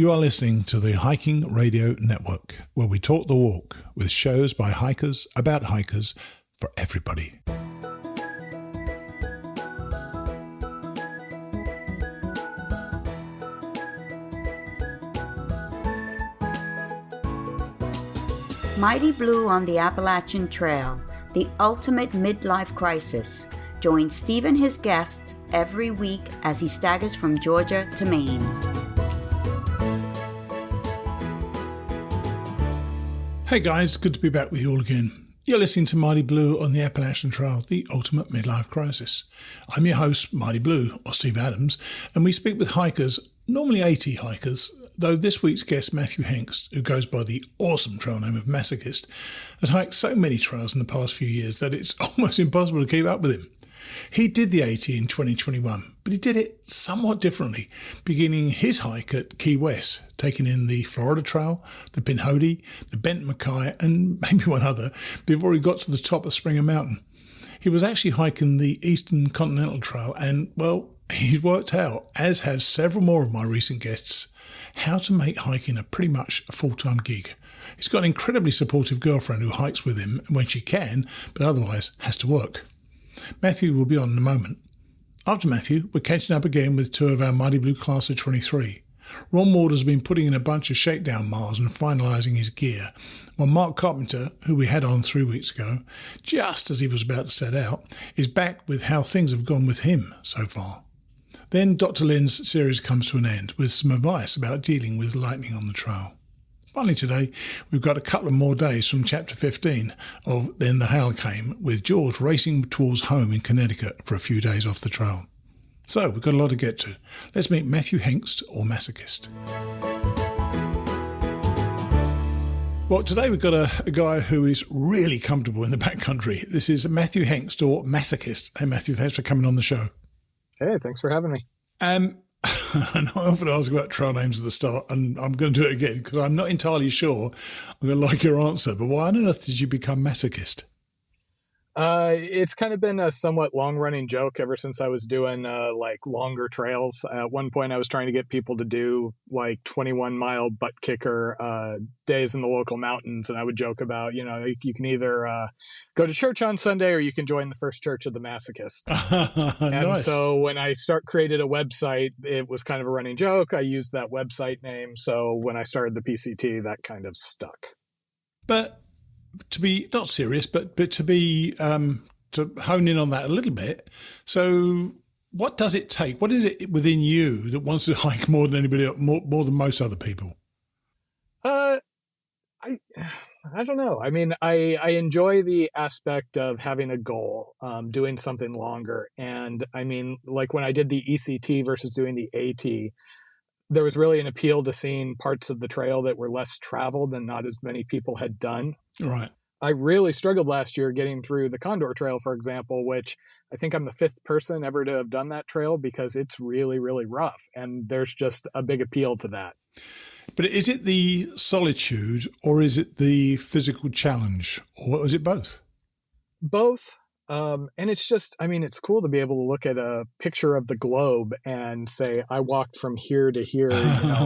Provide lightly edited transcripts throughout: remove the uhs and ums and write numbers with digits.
You are listening to the Hiking Radio Network, where we talk the walk with shows by hikers, about hikers, for everybody. Mighty Blue on the Appalachian Trail, the ultimate midlife crisis. Join Steve and his guests every week as he staggers from Georgia to Maine. Hey guys, good to be back with you all again. You're listening to Mighty Blue on the Appalachian Trail, the ultimate midlife crisis. I'm your host, Mighty Blue, or Steve Adams, and we speak with hikers, normally 80 hikers, though this week's guest, Matthew Hengst, who goes by the awesome trail name of Masochist, has hiked so many trails in the past few years that it's almost impossible to keep up with him. He did the 80 in 2021, but he did it somewhat differently, beginning his hike at Key West, taking in the Florida Trail, the Pinhoti, the Bent Mackay, and maybe one other before he got to the top of Springer Mountain. He was actually hiking the Eastern Continental Trail and, well, he's worked out, as have several more of my recent guests, how to make hiking pretty much a full-time gig. He's got an incredibly supportive girlfriend who hikes with him when she can, but otherwise has to work. Matthew will be on in a moment. After Matthew, we're catching up again with two of our Mighty Blue class of 23. Ron Ward has been putting in a bunch of shakedown miles and finalising his gear, while Mark Carpenter, who we had on 3 weeks ago, just as he was about to set out, is back with how things have gone with him so far. Then Dr. Lynn's series comes to an end with some advice about dealing with lightning on the trail. Finally today, we've got a couple of more days from Chapter 15 of Then the Hail Came, with George racing towards home in Connecticut for a few days off the trail. So we've got a lot to get to. Let's meet Matthew Hengst, or Masochist. Well, today we've got a guy who is really comfortable in the backcountry. This is Matthew Hengst, or Masochist. Hey Matthew, thanks for coming on the show. Hey, thanks for having me. And I often ask about trail names at the start, and I'm going to do it again because I'm not entirely sure I'm going to like your answer. But why on earth did you become Masochist? It's kind of been a somewhat long-running joke ever since I was doing like longer trails. At one point, I was trying to get people to do like 21-mile butt kicker days in the local mountains, and I would joke about, you can either go to church on Sunday or you can join the First Church of the Masochist. And Nice. So when I created a website, it was kind of a running joke. I used that website name, so when I started the PCT, that kind of stuck. But to be not serious, but to be to hone in on that a little bit. So, what does it take? What is it within you that wants to hike more than anybody else, more than most other people? I don't know. I mean, I enjoy the aspect of having a goal, doing something longer, and I mean, like when I did the ECT versus doing the AT. There was really an appeal to seeing parts of the trail that were less traveled and not as many people had done. Right. I really struggled last year getting through the Condor Trail, for example, which I think I'm the fifth person ever to have done that trail because it's really, really rough. And there's just a big appeal to that. But is it the solitude or is it the physical challenge, or is it both? Both. And it's just, I mean, it's cool to be able to look at a picture of the globe and say, I walked from here to here,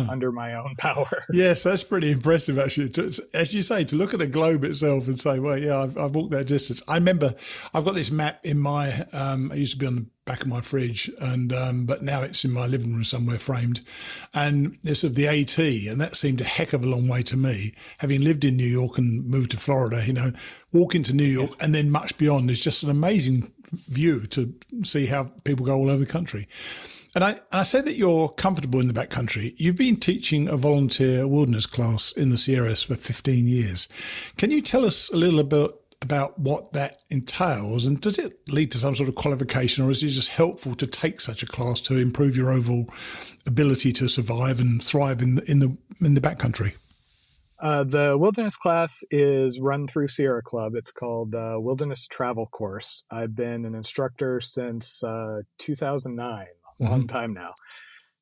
under my own power. Yes, that's pretty impressive, actually. As you say, to look at the globe itself and say, well, yeah, I've walked that distance. I remember I've got this map in my, it used to be on the back of my fridge, and but now it's in my living room somewhere framed, and it's of the AT, and that seemed a heck of a long way to me, having lived in New York and moved to Florida. Walk into New York and then much beyond is just an amazing view to see how people go all over the country. And I said that you're comfortable in the backcountry. You've been teaching a volunteer wilderness class in the Sierras for 15 years. Can you tell us a little about what that entails, and does it lead to some sort of qualification, or is it just helpful to take such a class to improve your overall ability to survive and thrive in the backcountry? The wilderness class is run through Sierra Club. It's called Wilderness Travel Course. I've been an instructor since 2009, a long time now.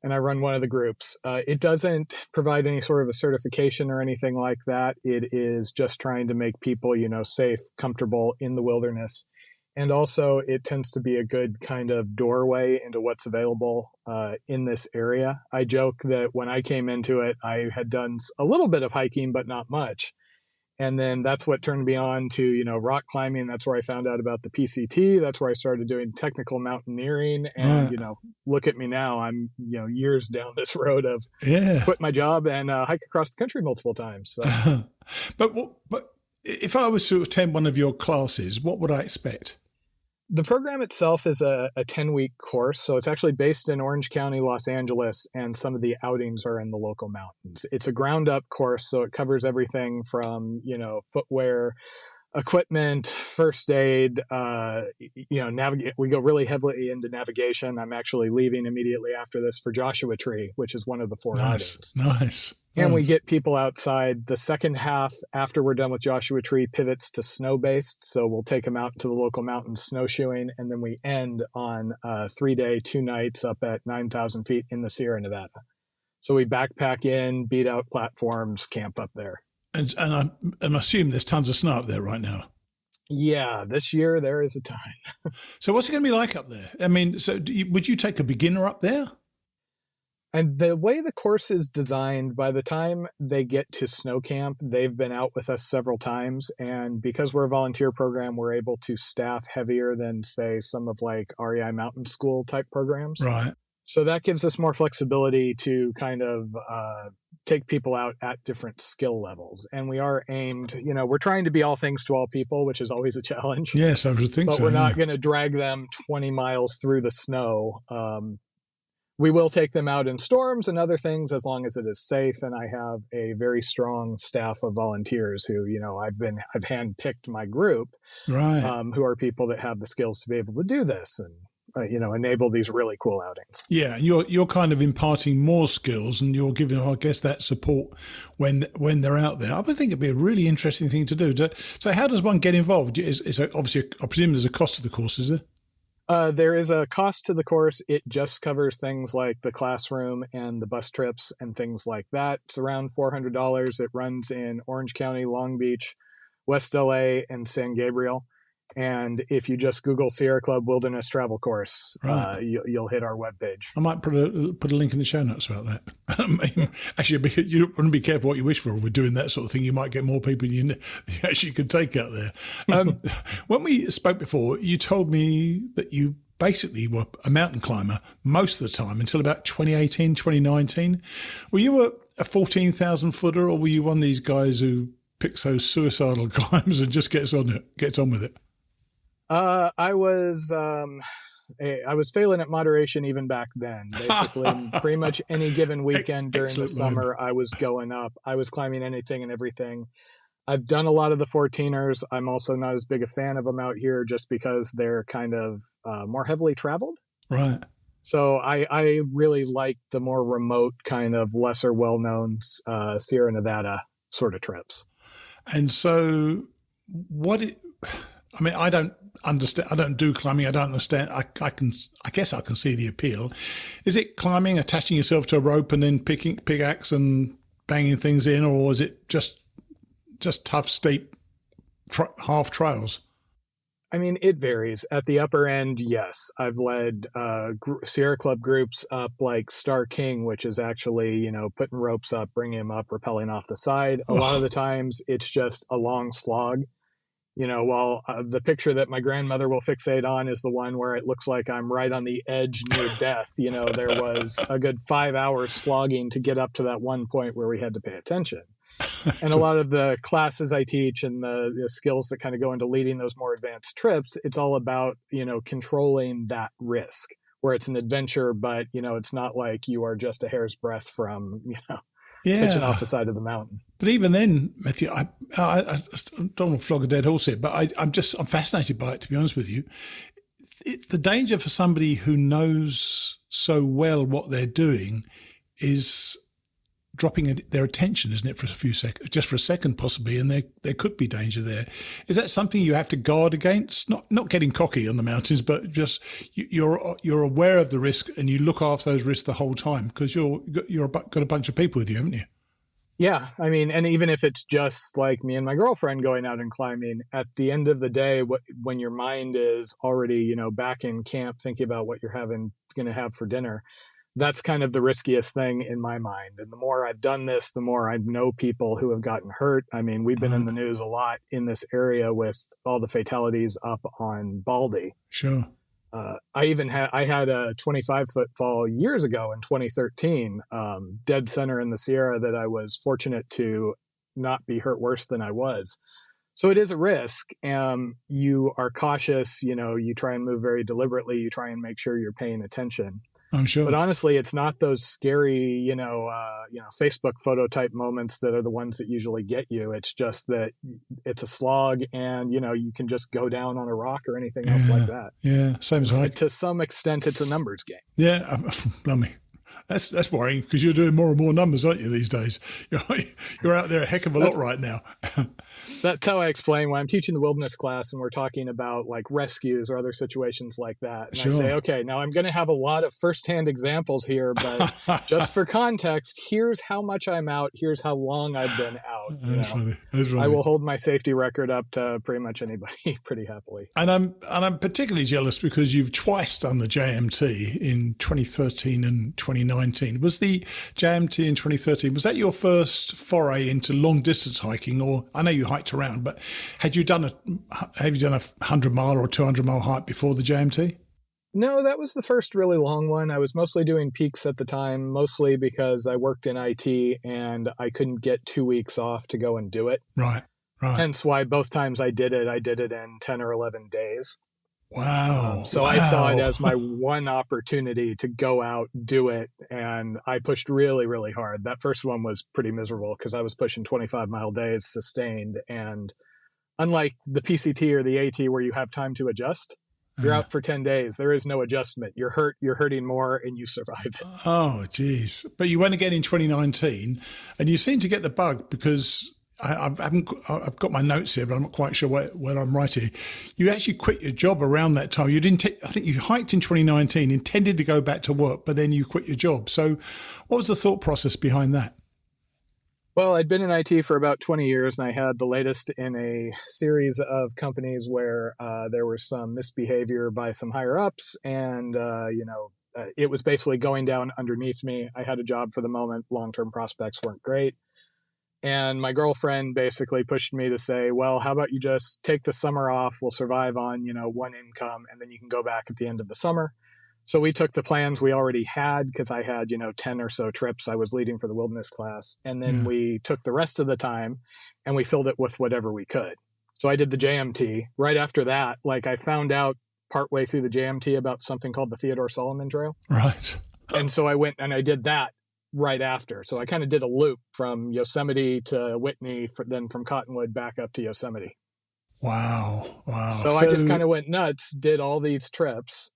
And I run one of the groups. It doesn't provide any sort of a certification or anything like that. It is just trying to make people, safe, comfortable in the wilderness. And also, it tends to be a good kind of doorway into what's available in this area. I joke that when I came into it, I had done a little bit of hiking, but not much. And then that's what turned me on to, rock climbing. That's where I found out about the PCT. That's where I started doing technical mountaineering. And, look at me now. I'm, years down this road of quit my job and hike across the country multiple times. So. But if I was to attend one of your classes, what would I expect? The program itself is a 10-week course. So it's actually based in Orange County, Los Angeles, and some of the outings are in the local mountains. It's a ground up course. So it covers everything from, footwear, equipment, first aid, navigate. We go really heavily into navigation. I'm actually leaving immediately after this for Joshua Tree, which is one of the 4 outings. Nice. And we get people outside. The second half, after we're done with Joshua Tree, pivots to snow-based. So we'll take them out to the local mountains snowshoeing, and then we end on a 3-day, 2 nights up at 9,000 feet in the Sierra Nevada. So we backpack in, beat out platforms, camp up there. And I assume there's tons of snow up there right now. Yeah, this year there is a ton. So what's it going to be like up there? I mean, would you take a beginner up there? And the way the course is designed, by the time they get to snow camp, they've been out with us several times. And because we're a volunteer program, we're able to staff heavier than, say, some of like REI Mountain School type programs. Right. So that gives us more flexibility to kind of take people out at different skill levels. And we are aimed, we're trying to be all things to all people, which is always a challenge. Yes, I would think so. But we're not going to drag them 20 miles through the snow. We will take them out in storms and other things as long as it is safe. And I have a very strong staff of volunteers who, I've handpicked my group, right, who are people that have the skills to be able to do this and, enable these really cool outings. Yeah, and you're kind of imparting more skills, and you're giving, I guess, that support when they're out there. I would think it'd be a really interesting thing to do. So, how does one get involved? Is obviously, I presume there's a cost to the course, is there? There is a cost to the course. It just covers things like the classroom and the bus trips and things like that. It's around $400. It runs in Orange County, Long Beach, West LA, and San Gabriel. And if you just Google Sierra Club Wilderness Travel Course, right, you'll hit our webpage. I might put a link in the show notes about that. Actually, you want to be careful what you wish for. We're doing that sort of thing. You might get more people you actually could take out there. When we spoke before, you told me that you basically were a mountain climber most of the time until about 2018, 2019. Were you a 14,000 footer, or were you one of these guys who picks those suicidal climbs and just gets on with it? I was failing at moderation even back then. Basically, pretty much any given weekend during the summer, I was going up. I was climbing anything and everything. I've done a lot of the 14ers. I'm also not as big a fan of them out here just because they're kind of more heavily traveled. Right. So I really like the more remote kind of lesser well-known Sierra Nevada sort of trips. And so I don't understand. I don't do climbing. I don't understand. I guess I can see the appeal. Is it climbing, attaching yourself to a rope and then pickaxe and banging things in, or is it just tough, steep half trails? I mean, it varies. At the upper end, yes. I've led Sierra Club groups up like Star King, which is actually, putting ropes up, bringing them up, rappelling off the side. A lot of the times it's just a long slog. While the picture that my grandmother will fixate on is the one where it looks like I'm right on the edge near death. There was a good 5 hours slogging to get up to that one point where we had to pay attention. And a lot of the classes I teach and the skills that kind of go into leading those more advanced trips, it's all about, controlling that risk where it's an adventure, but, it's not like you are just a hair's breadth from, pitching off the side of the mountain. But even then, Matthew, I don't want to flog a dead horse here, but I'm fascinated by it, to be honest with you. The danger for somebody who knows so well what they're doing is dropping their attention, isn't it, for a few seconds, just for a second possibly, and there could be danger there. Is that something you have to guard against? Not getting cocky on the mountains, but just you're aware of the risk and you look after those risks the whole time because you've got a bunch of people with you, haven't you? Yeah, I mean, and even if it's just like me and my girlfriend going out and climbing, at the end of the day, when your mind is already, back in camp thinking about what you're going to have for dinner, that's kind of the riskiest thing in my mind. And the more I've done this, the more I know people who have gotten hurt. I mean, we've been in the news a lot in this area with all the fatalities up on Baldy. Sure. I had a 25-foot fall years ago in 2013, dead center in the Sierra, that I was fortunate to not be hurt worse than I was. So it is a risk. You are cautious, you try and move very deliberately. You try and make sure you're paying attention. I'm sure. But honestly, it's not those scary, Facebook photo type moments that are the ones that usually get you. It's just that it's a slog, and you can just go down on a rock or anything else like that. Yeah, same as to some extent, it's a numbers game. Yeah, blimey. That's worrying, because you're doing more and more numbers, aren't you, these days? You're out there a heck of a lot right now. That's how I explain when I'm teaching the wilderness class and we're talking about like rescues or other situations like that. And Sure. I say, okay, now I'm going to have a lot of firsthand examples here, but just for context, here's how much I'm out. Here's how long I've been out. That's funny. I will hold my safety record up to pretty much anybody pretty happily. And I'm particularly jealous because you've twice done the JMT in 2013 and 2019. Was the JMT in 2013, was that your first foray into long distance hiking? Or I know you hiked around, but have you done a 100-mile or 200-mile hike before the JMT? No, that was the first really long one. I was mostly doing peaks at the time, mostly because I worked in IT and I couldn't get 2 weeks off to go and do it. Right. Hence why both times I did it in 10 or 11 days. Wow. So I saw it as my one opportunity to go out, do it. And I pushed really, really hard. That first one was pretty miserable because I was pushing 25-mile days sustained. And unlike the PCT or the AT where you have time to adjust, you're out for 10 days. There is no adjustment. You're hurting more, and you survive it. Oh, geez. But you went again in 2019, and you seem to get the bug, because I've got my notes here, but I'm not quite sure what I'm writing. You actually quit your job around that time. You didn't. I think you hiked in 2019, intended to go back to work, but then you quit your job. So, what was the thought process behind that? Well, I'd been in IT for about 20 years, and I had the latest in a series of companies where there was some misbehavior by some higher ups, and it was basically going down underneath me. I had a job for the moment. Long-term prospects weren't great. And my girlfriend basically pushed me to say, well, how about you just take the summer off? We'll survive on, one income, and then you can go back at the end of the summer. So we took the plans we already had, because I had, 10 or so trips I was leading for the wilderness class. And then we took the rest of the time and we filled it with whatever we could. So I did the JMT. Right after that, I found out partway through the JMT about something called the Theodore Solomon Trail. Right. And so I went and I did that right after. So I kind of did a loop from Yosemite to Whitney, then from Cottonwood back up to Yosemite. Wow. So I just kind of went nuts, did all these trips.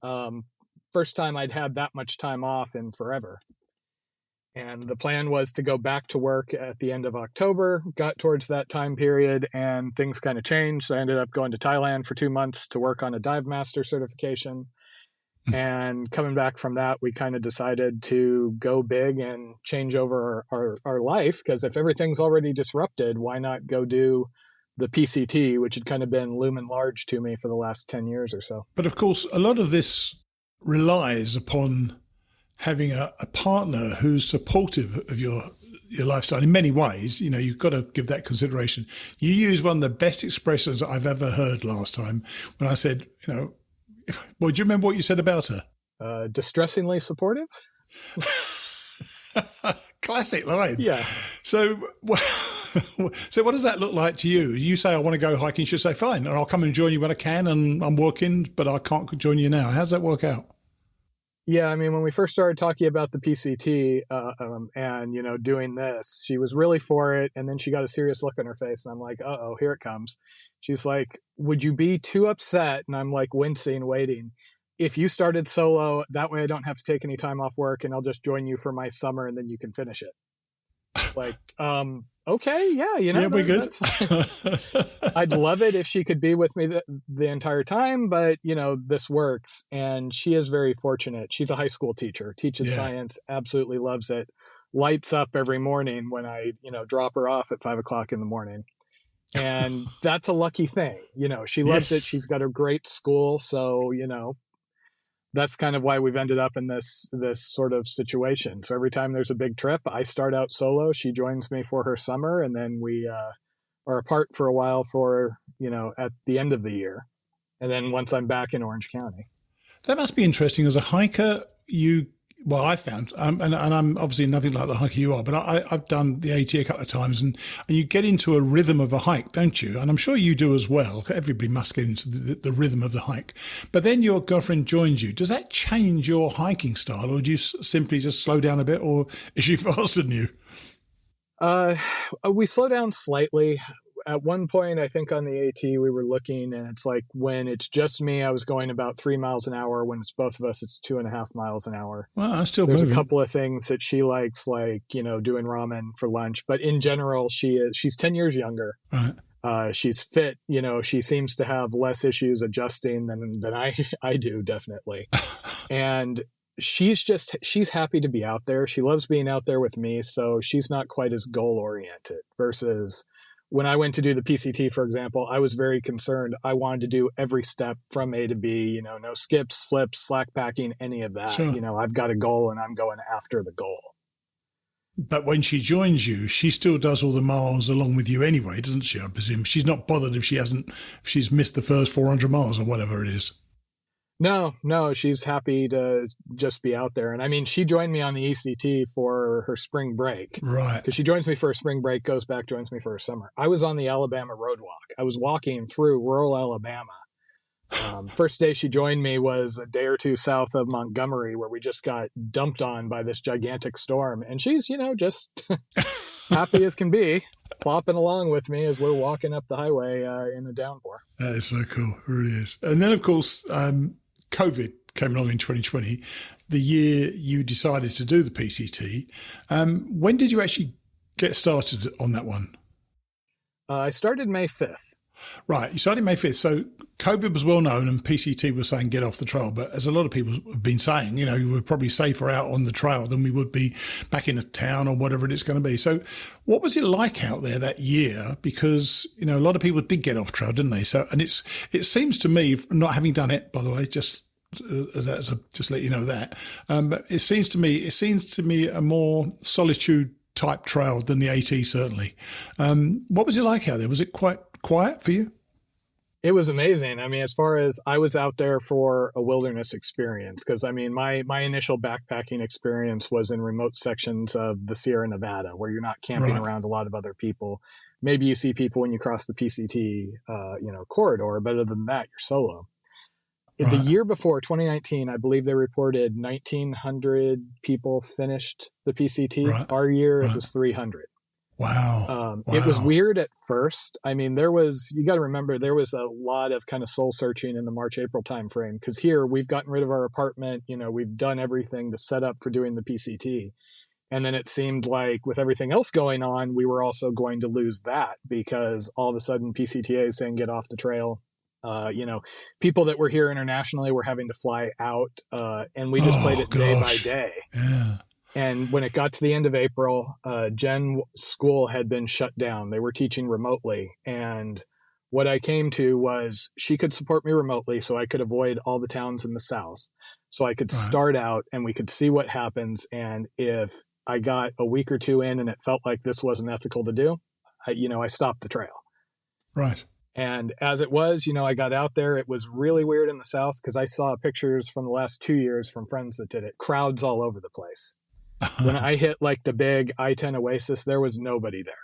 First time I'd had that much time off in forever. And the plan was to go back to work at the end of October, got towards that time period, and things kind of changed. So I ended up going to Thailand for 2 months to work on a dive master certification. And coming back from that, we kind of decided to go big and change over our life, because if everything's already disrupted, why not go do the PCT, which had kind of been looming large to me for the last 10 years or so. But of course, a lot of this relies upon having a partner who's supportive of your lifestyle in many ways. You've got to give that consideration. You used one of the best expressions I've ever heard last time when I said, well, do you remember what you said about her? Distressingly supportive? Classic line. Yeah. So what does that look like to you? You say, I want to go hiking. You should say, fine, and I'll come and join you when I can, and I'm working, but I can't join you now. How does that work out? Yeah, I mean, when we first started talking about the PCT and, doing this, she was really for it. And then she got a serious look on her face. And I'm like, uh-oh, here it comes. She's like, would you be too upset? And I'm like wincing, waiting. If you started solo, that way I don't have to take any time off work, and I'll just join you for my summer, and then you can finish it. It's like, okay, yeah, yeah, we're good. That's fine. I'd love it if she could be with me the entire time, but this works. And she is very fortunate. She's a high school teacher, teaches science, absolutely loves it, lights up every morning when I, drop her off at 5 o'clock in the morning. And that's a lucky thing. She loves it. She's got a great school. So, that's kind of why we've ended up in this sort of situation. So every time there's a big trip, I start out solo. She joins me for her summer, and then we are apart for a while for, at the end of the year. And then once I'm back in Orange County. That must be interesting. As a hiker, I found, and I'm obviously nothing like the hiker you are, but I've done the AT a couple of times, and you get into a rhythm of a hike, don't you? And I'm sure you do as well. Everybody must get into the rhythm of the hike. But then your girlfriend joins you. Does that change your hiking style, or do you simply just slow down a bit, or is she faster than you? We slow down slightly. At one point, I think on the AT, we were looking, and it's like when it's just me, I was going about 3 miles an hour. When it's both of us, it's 2.5 miles an hour. Well, I'm still There's moving. a couple of things that she likes, like, doing ramen for lunch. But in general, she's 10 years younger. Right. She's fit. She seems to have less issues adjusting than I do, definitely. And she's happy to be out there. She loves being out there with me. So she's not quite as goal oriented versus when I went to do the PCT, for example, I was very concerned. I wanted to do every step from A to B, no skips, flips, slack packing, any of that. Sure. I've got a goal and I'm going after the goal. But when she joins you, she still does all the miles along with you anyway, doesn't she? I presume she's not bothered if she's missed the first 400 miles or whatever it is. No, she's happy to just be out there. And I mean, she joined me on the ECT for her spring break. Right. Because she joins me for a spring break, goes back, joins me for a summer. I was on the Alabama Road Walk. I was walking through rural Alabama. First day she joined me was a day or two south of Montgomery, where we just got dumped on by this gigantic storm. And she's, just happy as can be, plopping along with me as we're walking up the highway in the downpour. That is so cool. It really is. And then, of course, COVID came along in 2020, the year you decided to do the PCT. When did you actually get started on that one? I started May 5th. Right. You started May 5th. So COVID was well known and PCT was saying get off the trail. But as a lot of people have been saying, you were probably safer out on the trail than we would be back in a town or whatever it's going to be. So what was it like out there that year? Because, a lot of people did get off trail, didn't they? So, and it seems to me, not having done it, by the way, just let you know that. But it seems to me a more solitude type trail than the AT, certainly. What was it like out there? Was it quite quiet for you? It was amazing. I mean, as far as I was out there for a wilderness experience, because I mean, my initial backpacking experience was in remote sections of the Sierra Nevada, where you're not camping around a lot of other people. Maybe you see people when you cross the PCT, corridor, but other than that, you're solo. Right. The year before, 2019, I believe they reported 1,900 people finished the PCT. Right. Our year, it was 300. Wow. It was weird at first. I mean, you got to remember, there was a lot of kind of soul searching in the March, April timeframe, because here we've gotten rid of our apartment. We've done everything to set up for doing the PCT. And then it seemed like with everything else going on, we were also going to lose that, because all of a sudden PCTA is saying get off the trail. People that were here internationally were having to fly out, and we just played it day by day. Yeah. And when it got to the end of April, Jen's school had been shut down. They were teaching remotely. And what I came to was she could support me remotely so I could avoid all the towns in the South. So I could start out and we could see what happens. And if I got a week or two in and it felt like this wasn't ethical to do, I stopped the trail. Right. And as it was, I got out there. It was really weird in the South because I saw pictures from the last 2 years from friends that did it. Crowds all over the place. When I hit like the big I-10 Oasis, there was nobody there.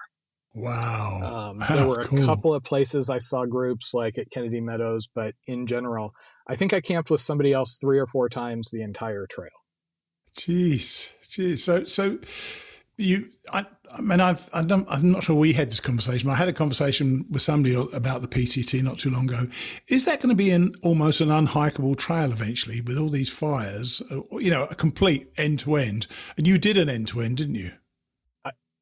Wow. There were a couple of places I saw groups like at Kennedy Meadows, but in general, I think I camped with somebody else 3 or 4 times the entire trail. Jeez. So I'm not sure we had this conversation, but I had a conversation with somebody about the PCT not too long ago. Is that going to be almost an unhikeable trail eventually with all these fires, a complete end to end? And you did an end to end, didn't you?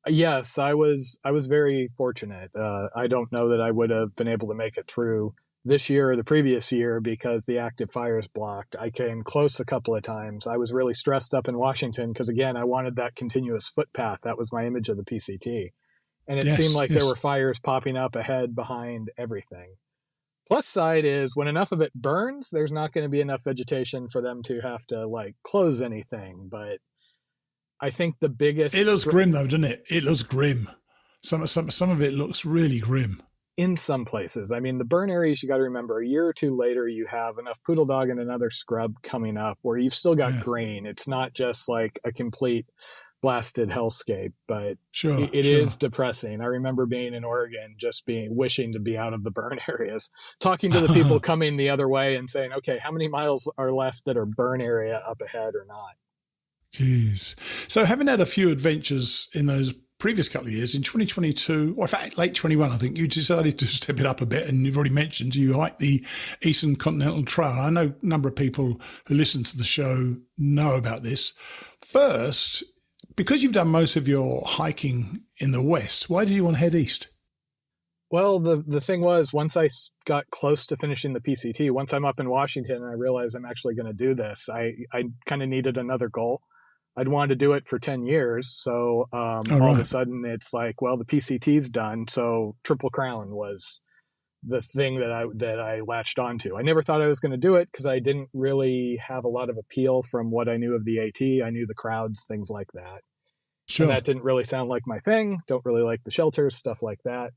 Yes, I was very fortunate. I don't know that I would have been able to make it through this year or the previous year because the active fire is blocked. I came close a couple of times. I was really stressed up in Washington because, again, I wanted that continuous footpath. That was my image of the PCT. And it seemed like there were fires popping up ahead, behind, everything. Plus side is when enough of it burns, there's not going to be enough vegetation for them to have to like close anything. But I think the biggest... It looks grim though, doesn't it? It looks grim. Some of it looks really grim. In some places. I mean, the burn areas, you got to remember, a year or two later, you have enough poodle dog and another scrub coming up where you've still got grain. It's not just like a complete blasted hellscape, but it is depressing. I remember being in Oregon, just wishing to be out of the burn areas, talking to the people coming the other way and saying, okay, how many miles are left that are burn area up ahead or not? Jeez. So having had a few adventures in those previous couple of years, in 2022, or in fact, late 21, I think you decided to step it up a bit, and you've already mentioned you hiked the Eastern Continental Trail. I know a number of people who listen to the show know about this. First, because you've done most of your hiking in the West, why did you want to head east? Well, the thing was, once I got close to finishing the PCT, once I'm up in Washington and I realized I'm actually going to do this, I kind of needed another goal. I'd wanted to do it for 10 years. So all of a sudden it's like, well, the PCT's done. So Triple Crown was the thing that I latched onto. I never thought I was going to do it because I didn't really have a lot of appeal from what I knew of the AT. I knew the crowds, things like that. Sure. And that didn't really sound like my thing. Don't really like the shelters, stuff like that.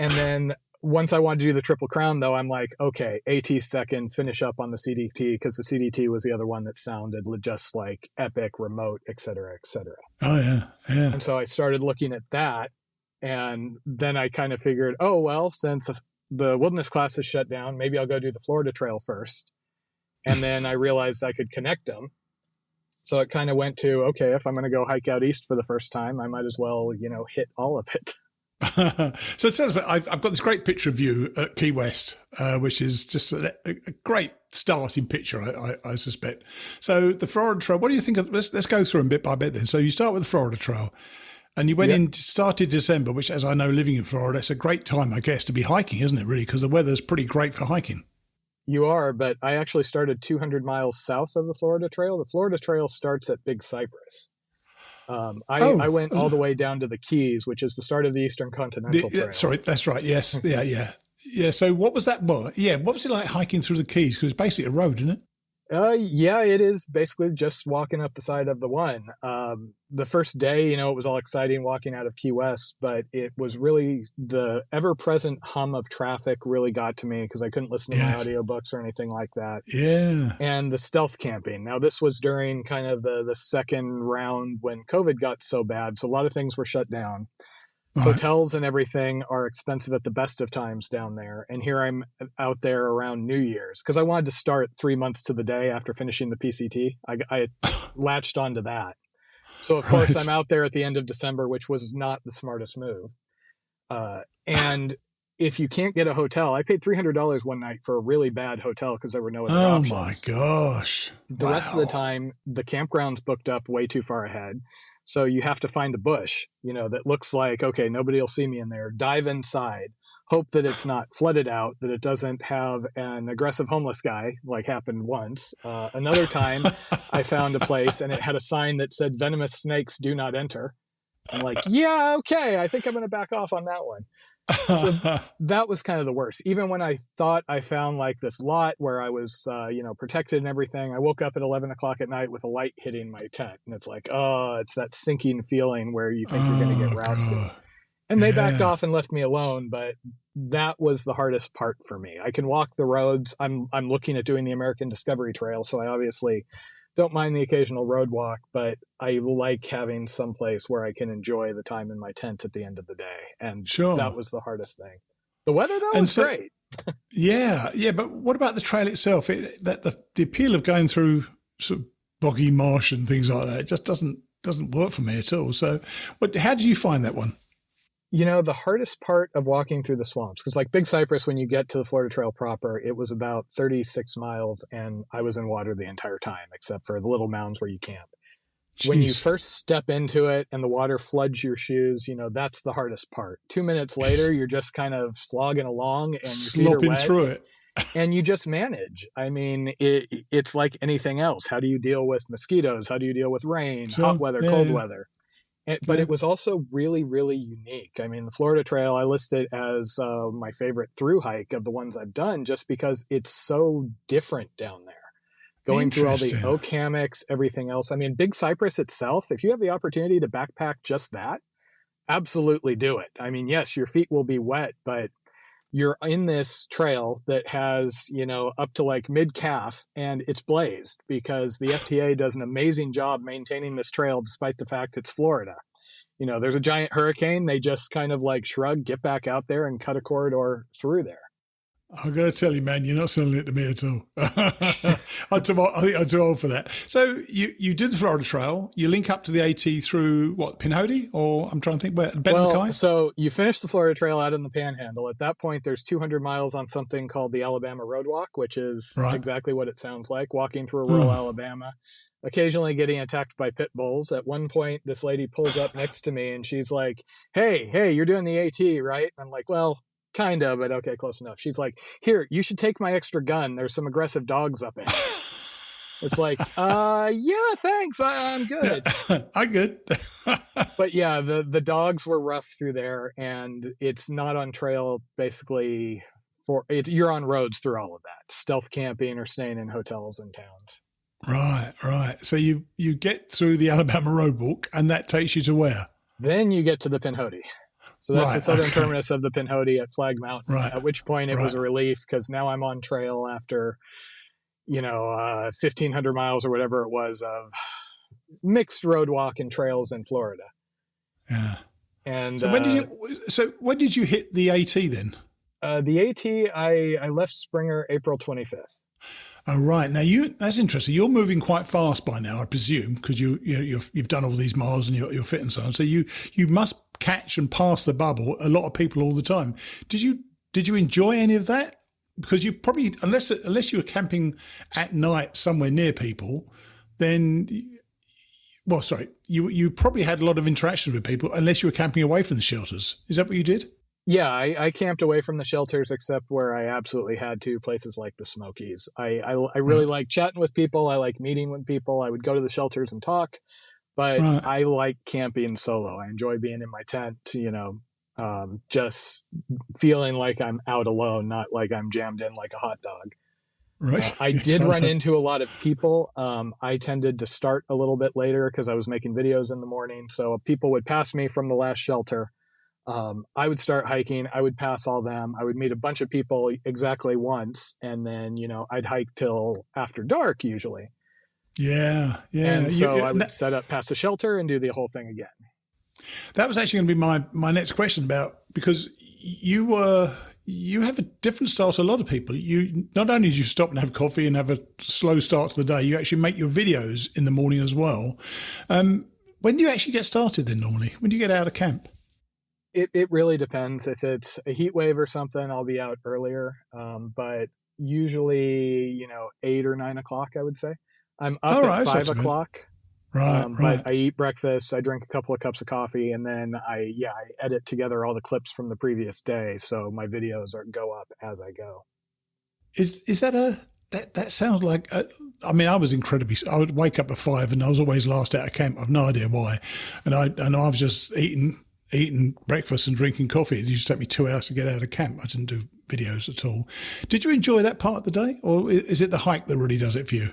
And then once I wanted to do the Triple Crown, though, I'm like, okay, AT second, finish up on the CDT, because the CDT was the other one that sounded just like epic, remote, et cetera, et cetera. Oh, yeah, yeah. And so I started looking at that, and then I kind of figured, oh, well, since the wilderness class is shut down, maybe I'll go do the Florida Trail first. And then I realized I could connect them. So it kind of went to, okay, if I'm going to go hike out east for the first time, I might as well, hit all of it. So it sounds like I've got this great picture of you at Key West, which is just a great starting picture, I suspect. So the Florida Trail, what do you think of, let's go through them bit by bit then. So you start with the Florida Trail, and you went in, started December, which, as I know, living in Florida, it's a great time, I guess, to be hiking, isn't it, really? Because the weather's pretty great for hiking. You are, but I actually started 200 miles south of the Florida Trail. The Florida Trail starts at Big Cypress. I went all the way down to the Keys, which is the start of the Eastern Continental Trail. Sorry, that's right. Yes. Yeah. So what was that? What was it like hiking through the Keys? Because it's basically a road, isn't it? Yeah, it is basically just walking up the side of the one. The first day, it was all exciting walking out of Key West, but it was really the ever-present hum of traffic really got to me because I couldn't listen to my audiobooks or anything like that. Yeah. And the stealth camping. Now, this was during kind of the second round when COVID got so bad, so a lot of things were shut down. Right. Hotels and everything are expensive at the best of times down there. And here I'm out there around New Year's because I wanted to start 3 months to the day after finishing the PCT. I latched onto that. So, of course, I'm out there at the end of December, which was not the smartest move. And if you can't get a hotel, I paid $300 one night for a really bad hotel because there were no other options. Oh, my gosh. The rest of the time, the campground's booked up way too far ahead. So you have to find a bush, that looks like, okay, nobody will see me in there. Dive inside. Hope that it's not flooded out, that it doesn't have an aggressive homeless guy, like happened once. Another time, I found a place, and it had a sign that said, venomous snakes do not enter. I'm like, yeah, okay, I think I'm going to back off on that one. So that was kind of the worst. Even when I thought I found like this lot where I was, protected and everything, I woke up at 11 o'clock at night with a light hitting my tent. And it's like, it's that sinking feeling where you think you're going to get rousted. God. And they backed off and left me alone. But that was the hardest part for me. I can walk the roads. I'm looking at doing the American Discovery Trail. So I obviously don't mind the occasional road walk, but I like having some place where I can enjoy the time in my tent at the end of the day. And that was the hardest thing. The weather, though, was great. Yeah. But what about the trail itself? The appeal of going through sort of boggy marsh and things like that just doesn't work for me at all. So how did you find that one? The hardest part of walking through the swamps, because like Big Cypress, when you get to the Florida Trail proper, it was about 36 miles and I was in water the entire time, except for the little mounds where you camp. when you first step into it and the water floods your shoes, that's the hardest part. 2 minutes later, you're just kind of slogging along and your feet are wet through it. And you just manage. I mean, it's like anything else. How do you deal with mosquitoes? How do you deal with rain, hot weather, cold weather? But it was also really, really unique. I mean, the Florida Trail, I list it as my favorite thru-hike of the ones I've done, just because it's so different down there. Going through all the oak hammocks, everything else. I mean, Big Cypress itself, if you have the opportunity to backpack just that, absolutely do it. I mean, yes, your feet will be wet, but you're in this trail that has, up to like mid-calf, and it's blazed because the FTA does an amazing job maintaining this trail despite the fact it's Florida. There's a giant hurricane. They just kind of like shrug, get back out there and cut a corridor through there. I got to tell you, man, you're not selling it to me at all. I think I'm too old for that. So you did the Florida Trail. You link up to the AT through what, Pinhoti? Or I'm trying to think where. Well, so you finish the Florida Trail out in the Panhandle. At that point, there's 200 miles on something called the Alabama Road Walk, which is exactly what it sounds like, walking through rural Alabama, occasionally getting attacked by pit bulls. At one point, this lady pulls up next to me and she's like, hey, you're doing the AT, right? I'm like, well, kind of, but okay, close enough. She's like, here, you should take my extra gun. There's some aggressive dogs up ahead. It's like, yeah, thanks. I'm good. I'm good. But yeah, the dogs were rough through there, and it's not on trail basically you're on roads through all of that. Stealth camping or staying in hotels and towns. Right. So you get through the Alabama Roadwalk, and that takes you to where? Then you get to the Pinhoti. So that's the southern terminus of the Pinhoti at Flag Mountain, at which point it was a relief because now I'm on trail after, 1,500 miles or whatever it was of mixed road walk and trails in Florida. Yeah. And so when did you hit the AT then? The AT, I left Springer April 25th. Oh, right. Now that's interesting. You're moving quite fast by now, I presume, because you've done all these miles and you're fit and so on. So you must catch and pass the bubble a lot of people all the time. Did you enjoy any of that? Because you probably, unless you were camping at night somewhere near people, then you probably had a lot of interaction with people unless you were camping away from the shelters. Is that what you did? Yeah, I camped away from the shelters except where I absolutely had to, places like the Smokies. I really like chatting with people. I like meeting with people. I would go to the shelters and talk, but I like camping solo. I enjoy being in my tent, just feeling like I'm out alone, not like I'm jammed in like a hot dog. Right. I did run into a lot of people. I tended to start a little bit later because I was making videos in the morning. So people would pass me from the last shelter. I would start hiking. I would pass all them. I would meet a bunch of people exactly once. And then, I'd hike till after dark usually. Yeah. And so I would set up past the shelter and do the whole thing again. That was actually going to be my next question because you have a different style to a lot of people. You not only do you stop and have coffee and have a slow start to the day, you actually make your videos in the morning as well. When do you actually get started then normally? When do you get out of camp? It really depends. If it's a heat wave or something, I'll be out earlier. But usually, 8 or 9 o'clock, I would say. I'm up at 5 o'clock. Right. But I eat breakfast, I drink a couple of cups of coffee, and then I edit together all the clips from the previous day. So my videos go up as I go. Is that that sounds like, I would wake up at 5 and I was always last out of camp. I've no idea why. And I was just eating breakfast and drinking coffee. It used to take me 2 hours to get out of camp. I didn't do videos at all. Did you enjoy that part of the day, or is it the hike that really does it for you?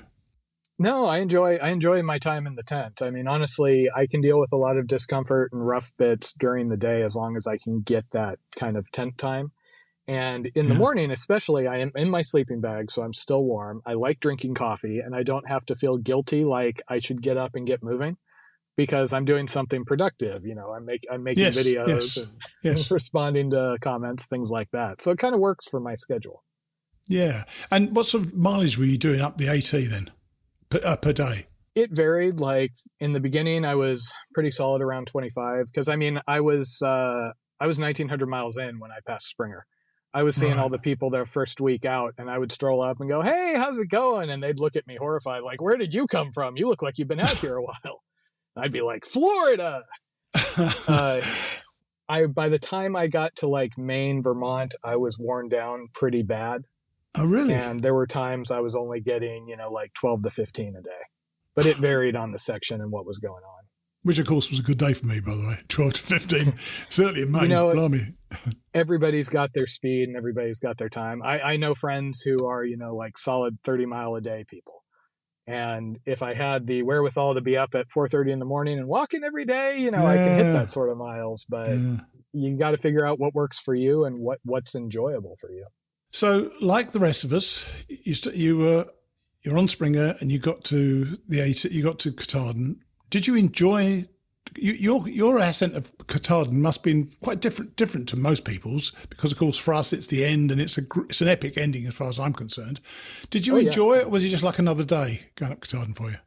No, I enjoy my time in the tent. I mean, honestly, I can deal with a lot of discomfort and rough bits during the day as long as I can get that kind of tent time. And in the morning, especially, I am in my sleeping bag, so I'm still warm. I like drinking coffee, and I don't have to feel guilty like I should get up and get moving because I'm doing something productive. I'm making videos and responding to comments, things like that. So it kind of works for my schedule. Yeah. And what sort of mileage were you doing up the AT then? Per day? It varied. Like in the beginning, I was pretty solid around 25 because I was 1,900 miles in when I passed Springer. I was seeing all the people their first week out, and I would stroll up and go, "Hey, how's it going?" And they'd look at me horrified, like, "Where did you come from? You look like you've been out here a while." I'd be like, Florida. By the time I got to like Maine, Vermont, I was worn down pretty bad. Oh, really? And there were times I was only getting, like 12 to 15 a day, but it varied on the section and what was going on. Which, of course, was a good day for me, by the way, 12 to 15. Certainly in Maine, blimey. Everybody's got their speed and everybody's got their time. I know friends who are, like solid 30-mile-a-day people. And if I had the wherewithal to be up at 4:30 in the morning and walking every day, I can hit that sort of miles. But you got to figure out what works for you and what's enjoyable for you. So, like the rest of us, you're on Springer and you got to Katahdin. Did you enjoy your ascent of Katahdin? Must have been quite different to most people's, because of course for us it's the end and it's an epic ending as far as I'm concerned. Did you enjoy it, or was it just like another day going up Katahdin for you?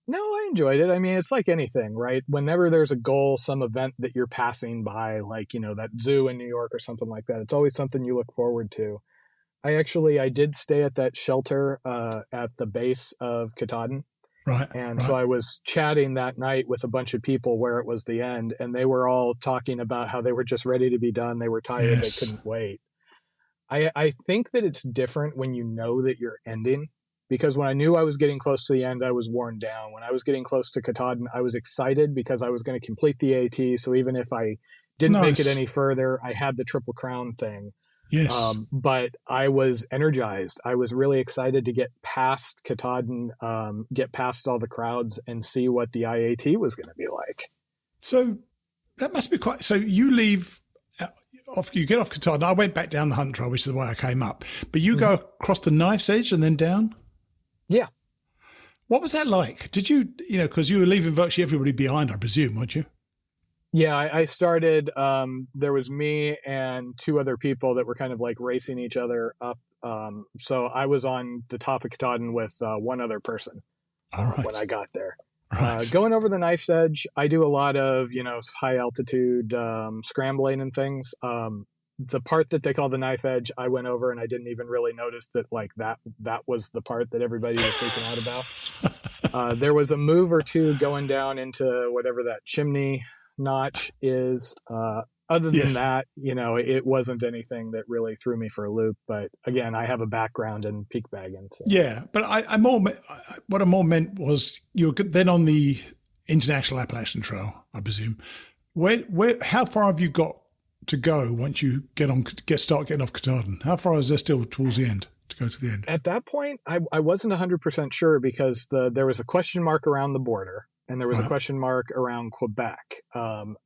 No, I enjoyed it. I mean, it's like anything, right? Whenever there's a goal, some event that you're passing by, like that zoo in New York or something like that, it's always something you look forward to. I did stay at that shelter at the base of Katahdin. Right. And so I was chatting that night with a bunch of people where it was the end, and they were all talking about how they were just ready to be done. They were tired. Yes. They couldn't wait. I think that it's different when you know that you're ending, because when I knew I was getting close to the end, I was worn down. When I was getting close to Katahdin, I was excited because I was going to complete the AT. So even if I didn't make it any further, I had the Triple Crown thing. Yes. But I was energized. I was really excited to get past Katahdin, get past all the crowds and see what the IAT was going to be like. So that must be quite, so you leave off, you get off Katahdin. I went back down the Hunt Trail, which is the way I came up, but you go across the Knife's Edge and then down? Yeah. What was that like? Did you, because you were leaving virtually everybody behind, I presume, weren't you? Yeah, I started, there was me and two other people that were kind of like racing each other up. So I was on the top of Katahdin with one other person when I got there. Right. Going over the Knife's Edge, I do a lot of, high altitude scrambling and things. The part that they call the Knife Edge, I went over and I didn't even really notice that that was the part that everybody was freaking out about. There was a move or two going down into whatever that chimney notch is. Other than that, it wasn't anything that really threw me for a loop. But again, I have a background in peak bagging. So. Yeah, but what I more meant was you're then on the International Appalachian Trail, I presume. How far have you got to go once you start getting off Katahdin? How far is there still towards the end to go to the end? At that point, I wasn't 100% sure, because there was a question mark around the border. And there was a question mark around Quebec.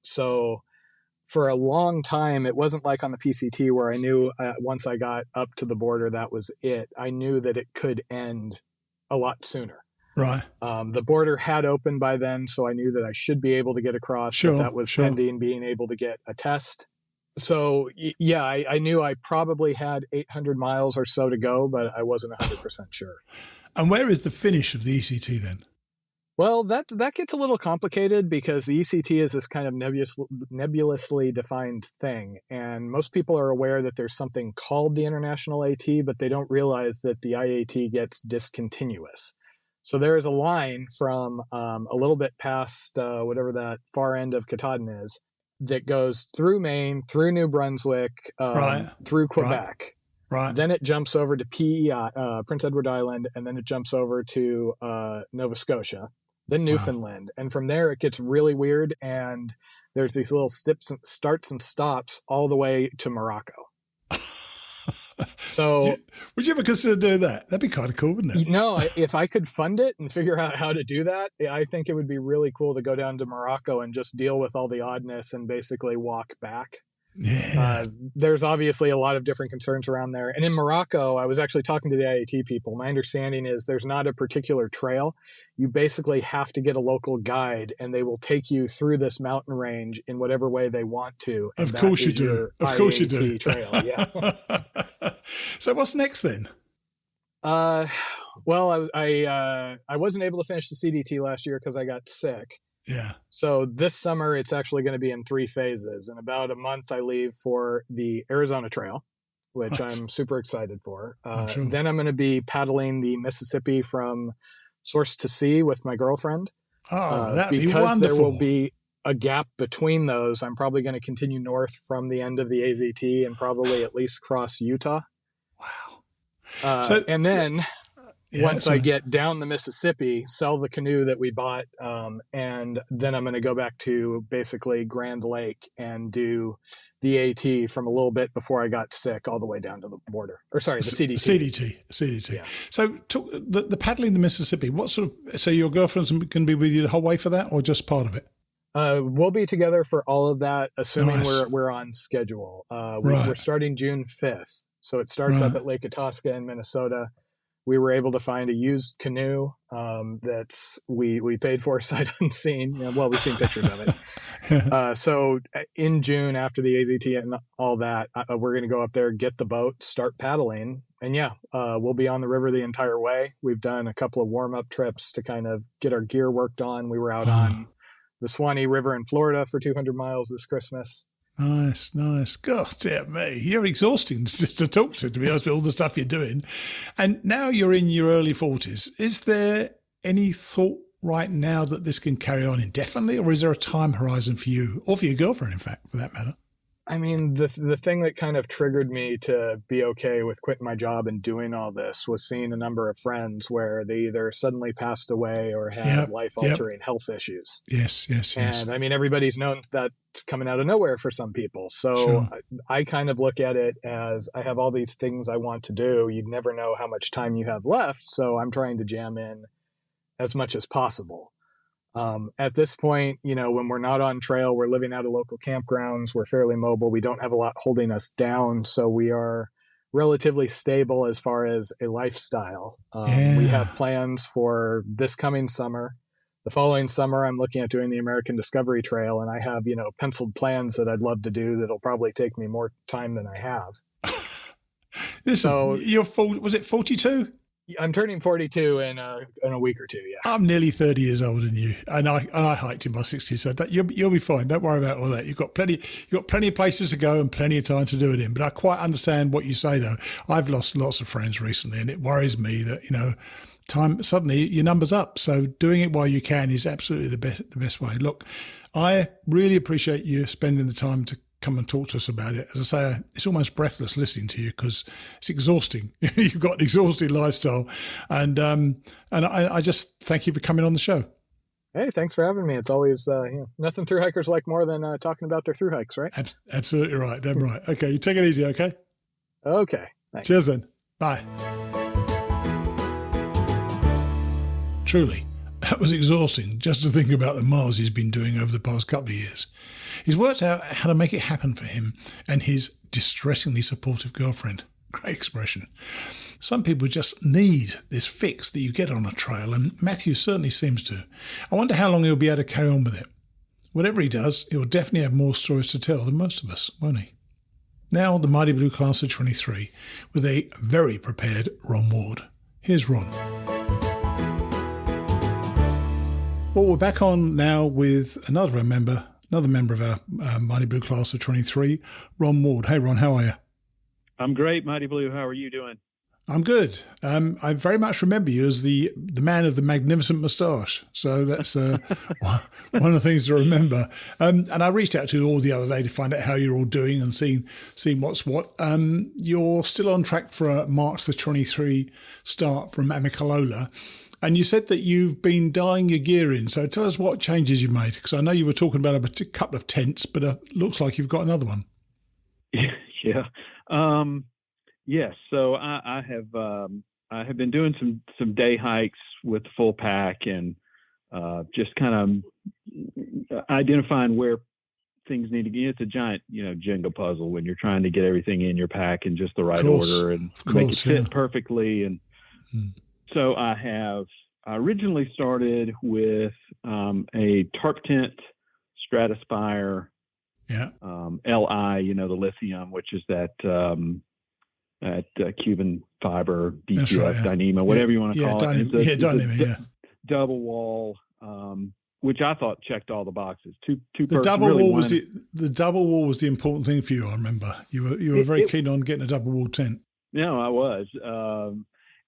So for a long time, it wasn't like on the PCT where I knew once I got up to the border, that was it. I knew that it could end a lot sooner. Right. The border had opened by then, so I knew that I should be able to get across. Sure, but that was pending being able to get a test. So, yeah, I knew I probably had 800 miles or so to go, but I wasn't 100% sure. And where is the finish of the ECT then? Well, that gets a little complicated, because the ECT is this kind of nebulously defined thing. And most people are aware that there's something called the International AT, but they don't realize that the IAT gets discontinuous. So there is a line from a little bit past whatever that far end of Katahdin is, that goes through Maine, through New Brunswick, through Quebec. Right. Then it jumps over to PEI, Prince Edward Island, and then it jumps over to Nova Scotia, then Newfoundland. And from there, it gets really weird, and there's these little starts and stops all the way to Morocco. So would you ever consider doing that? That'd be kind of cool, wouldn't it? No, if I could fund it and figure out how to do that, I think it would be really cool to go down to Morocco and just deal with all the oddness and basically walk back. Yeah. There's obviously a lot of different concerns around there. And in Morocco, I was actually talking to the IAT people. My understanding is there's not a particular trail. You basically have to get a local guide, and they will take you through this mountain range in whatever way they want to. And of course you do. Of course you do. Trail, yeah. So what's next then? Well, I wasn't able to finish the CDT last year because I got sick. Yeah. So this summer, it's actually going to be in 3 phases. In about a month, I leave for the Arizona Trail, which I'm super excited for. Sure. Then I'm going to be paddling the Mississippi from source to sea with my girlfriend. Oh, that'd be because there will wonderful. be a gap between those. I'm probably going to continue north from the end of the AZT and probably at least cross Utah. Wow. So, And then yeah, once I get down the Mississippi, sell the canoe that we bought, and then I'm going to go back to basically Grand Lake and do the AT from a little bit before I got sick all the way down to the border. Or sorry, the CDT. CDT. Yeah. So the paddling the Mississippi, what sort of, so your girlfriend's going to be with you the whole way for that or just part of it? We'll be together for all of that, assuming Nice. we're on schedule. Right. We're starting June 5th. So it starts up at Lake Itasca in Minnesota. We were able to find a used canoe that we paid for sight unseen. Well, we've seen pictures of it. So in June, after the AZT and all that, we're going to go up there, get the boat, start paddling. And we'll be on the river the entire way. We've done a couple of warm-up trips to kind of get our gear worked on. We were out on the Swanee River in Florida for 200 miles this Christmas. Nice. God damn me. You're exhausting just to talk to be honest, with all the stuff you're doing. And now you're in your early 40s. Is there any thought right now that this can carry on indefinitely, or is there a time horizon for you, or for your girlfriend, in fact, for that matter? I mean, the thing that kind of triggered me to be okay with quitting my job and doing all this was seeing a number of friends where they either suddenly passed away or had life-altering health issues. Yes. And I mean, everybody's known that's coming out of nowhere for some people. So Sure. I kind of look at it as I have all these things I want to do. You never know how much time you have left. So I'm trying to jam in as much as possible. At this point, when we're not on trail, we're living out of local campgrounds. We're fairly mobile. We don't have a lot holding us down. So we are relatively stable as far as a lifestyle. We have plans for this coming summer. The following summer, I'm looking at doing the American Discovery Trail, and I have, penciled plans that I'd love to do that'll probably take me more time than I have. Listen, you're was it 42? I'm turning 42 in a week or two. Yeah, I'm nearly 30 years older than you, and I hiked in my 60s, so you'll be fine. Don't worry about all that. You've got plenty of places to go and plenty of time to do it in. But I quite understand what you say, though. I've lost lots of friends recently, and it worries me that time suddenly your number's up. So doing it while you can is absolutely the best way. Look, I really appreciate you spending the time to come and talk to us about it. As I say, it's almost breathless listening to you because it's exhausting. You've got an exhausting lifestyle. And I just thank you for coming on the show. Hey, thanks for having me. It's always, nothing through hikers like more than talking about their through hikes, right? Absolutely right. Damn right. Okay, you take it easy, okay? Okay. Thanks. Cheers then. Bye. Truly, that was exhausting just to think about the miles he's been doing over the past couple of years. He's worked out how to make it happen for him and his distressingly supportive girlfriend. Great expression. Some people just need this fix that you get on a trail, and Matthew certainly seems to. I wonder how long he'll be able to carry on with it. Whatever he does, he'll definitely have more stories to tell than most of us, won't he? Now, the Mighty Blue Class of 23 with a very prepared Ron Ward. Here's Ron. Well, we're back on now with another member of our Mighty Blue Class of 23, Ron Ward. Hey, Ron, how are you? I'm great, Mighty Blue. How are you doing? I'm good. I very much remember you as the man of the magnificent moustache. So that's one of the things to remember. And I reached out to you all the other day to find out how you're all doing and seeing what's what. You're still on track for a March the 23 start from Amicalola. And you said that you've been dialing your gear in. So tell us what changes you've made. Because I know you were talking about a couple of tents, but it looks like you've got another one. Yeah. Yes. So I have been doing some day hikes with the full pack and just kind of identifying where things need to get. It's a giant, Jenga puzzle when you're trying to get everything in your pack in just the right order and make it fit perfectly. And so I originally started with a tarp tent, Stratospire, LI, the lithium, which is that Cuban fiber, DCF, Dyneema, whatever you want to call it. Dyneema, double wall, which I thought checked all the boxes. The double wall was the important thing for you. I remember you were very keen on getting a double wall tent. No, I was,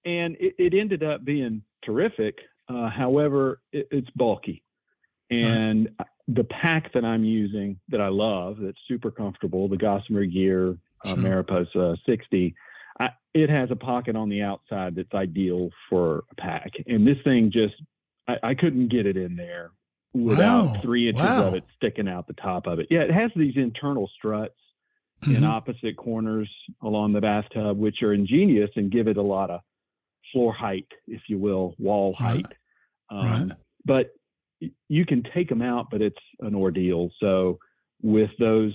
and it ended up being terrific. However, it's bulky. And the pack that I'm using that I love, that's super comfortable, the Gossamer Gear Mariposa 60, it has a pocket on the outside that's ideal for a pack. And this thing just, I couldn't get it in there without 3 inches of it sticking out the top of it. Yeah, it has these internal struts in opposite corners along the bathtub, which are ingenious and give it a lot of floor height, if you will, wall height. But you can take them out, but it's an ordeal. So with those,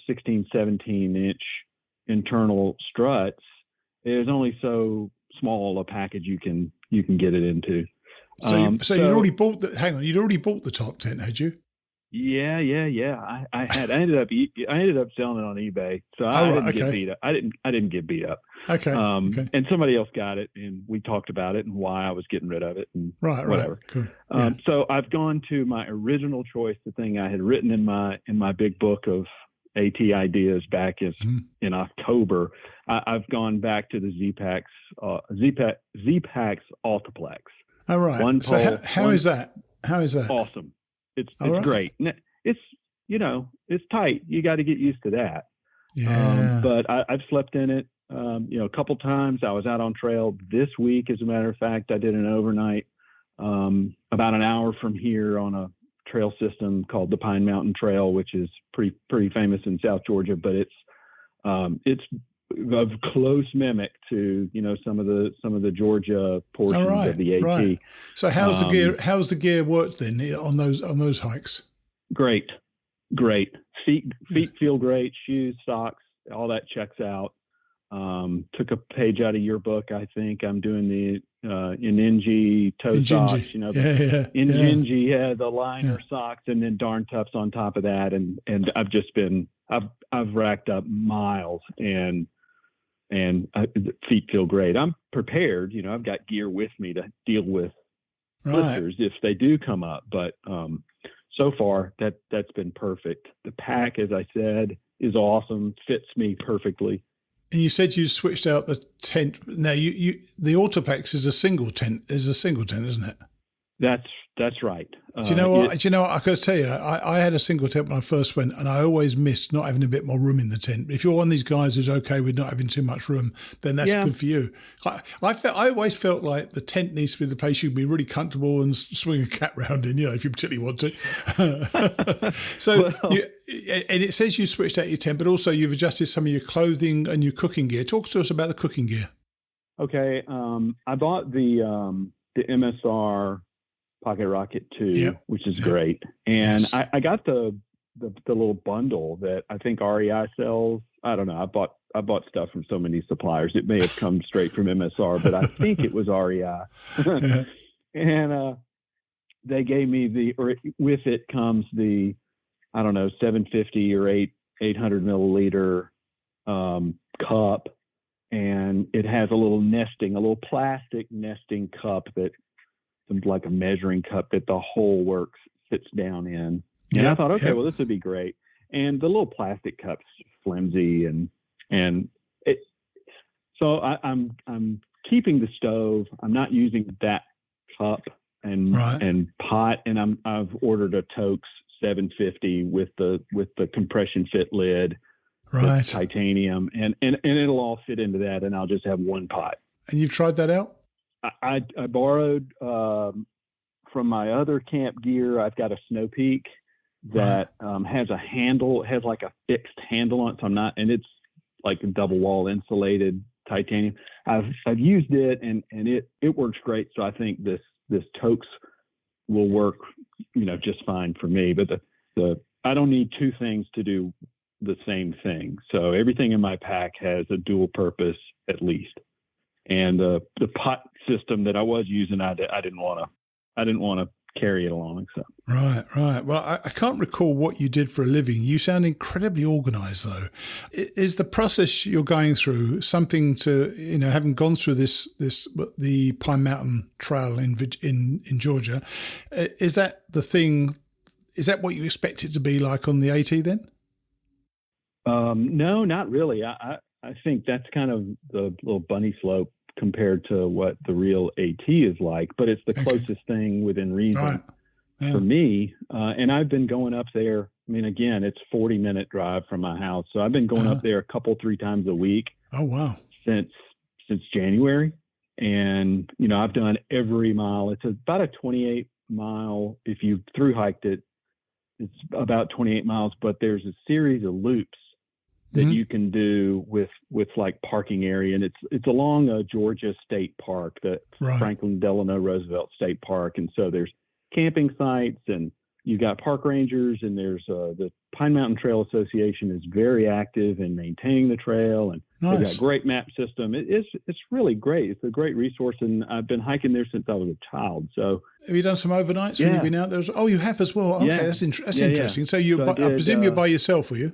16, 17 inch internal struts, there's only so small a package you can get it into. So you'd already bought you'd already bought the top tent, had you? Yeah. I ended up selling it on eBay. So I didn't get beat up. I didn't get beat up. Okay. And somebody else got it, and we talked about it and why I was getting rid of it and whatever. Cool. So I've gone to my original choice, the thing I had written in my big book of AT ideas back in October. I've gone back to the Z-Packs Altiplex. All right. One so pole, how is that? How is that? Awesome. It's great. It's it's tight. You got to get used to that. Yeah. But I've slept in it, a couple times. I was out on trail this week. As a matter of fact, I did an overnight about an hour from here on a trail system called the Pine Mountain Trail, which is pretty famous in South Georgia. But it's a close mimic to some of the Georgia portions of the AT. Right. So how's the gear worked then on those hikes? Great. Feet feel great. Shoes, socks, all that checks out. Took a page out of your book. I think I'm doing the Injinji toe socks. Injinji, the liner socks, and then darn toughs on top of that. And I've racked up miles and feet feel great. I'm prepared. I've got gear with me to deal with blisters if they do come up. But so far, that's been perfect. The pack, as I said, is awesome. Fits me perfectly. And you said you switched out the tent. Now, the Autoplex is a single tent, isn't it? That's right. Do you know what? I got to tell you, I had a single tent when I first went, and I always missed not having a bit more room in the tent. If you're one of these guys who's okay with not having too much room, then that's good for you. I always felt like the tent needs to be the place you'd be really comfortable and swing a cat round in, if you particularly want to. And it says you switched out your tent, but also you've adjusted some of your clothing and your cooking gear. Talk to us about the cooking gear. Okay, I bought the MSR Pocket Rocket 2, which is great. And I got the little bundle that I think REI sells. I don't know. I bought stuff from so many suppliers. It may have come straight from MSR, but I think it was REI. And they gave me with it comes the, 750 or 800 milliliter cup. And it has a little plastic nesting cup that like a measuring cup that the whole works sits down in. And I thought, well, this would be great. And the little plastic cup's flimsy and it. So I'm keeping the stove. I'm not using that cup and pot. And I've ordered a Toaks 750 with the compression fit lid, titanium, and it'll all fit into that. And I'll just have one pot. And you've tried that out? I borrowed from my other camp gear. I've got a Snow Peak that has a handle, has like a fixed handle on it. And it's like a double wall insulated titanium. I've used it and it works great. So I think this Toaks will work, just fine for me. But I don't need two things to do the same thing. So everything in my pack has a dual purpose at least. And the pot system that I was using, I didn't want to carry it along. So right. Well, I can't recall what you did for a living. You sound incredibly organized, though. Is the process you're going through something to having gone through the Pine Mountain Trail in Georgia? Is that the thing? Is that what you expect it to be like on the AT then? No, not really. I think that's kind of the little bunny slope compared to what the real AT is like, but it's the closest thing within reason. for me. And I've been going up there. I mean, again, it's 40-minute drive from my house. So I've been going up there a 3 times a week. Oh, wow. Since January. And, I've done every mile. It's about a 28-mile. If you thru-hiked it, it's about 28 miles, but there's a series of loops that you can do with like parking area. And it's along a Georgia State Park, the Franklin Delano Roosevelt State Park. And so there's camping sites, and you got park rangers, and there's the Pine Mountain Trail Association is very active in maintaining the trail, and they've got a great map system. It's really great. It's a great resource, and I've been hiking there since I was a child. So, have you done some overnights when you've been out there? Oh, you have as well. Okay, that's interesting. So I presume you're by yourself, were you?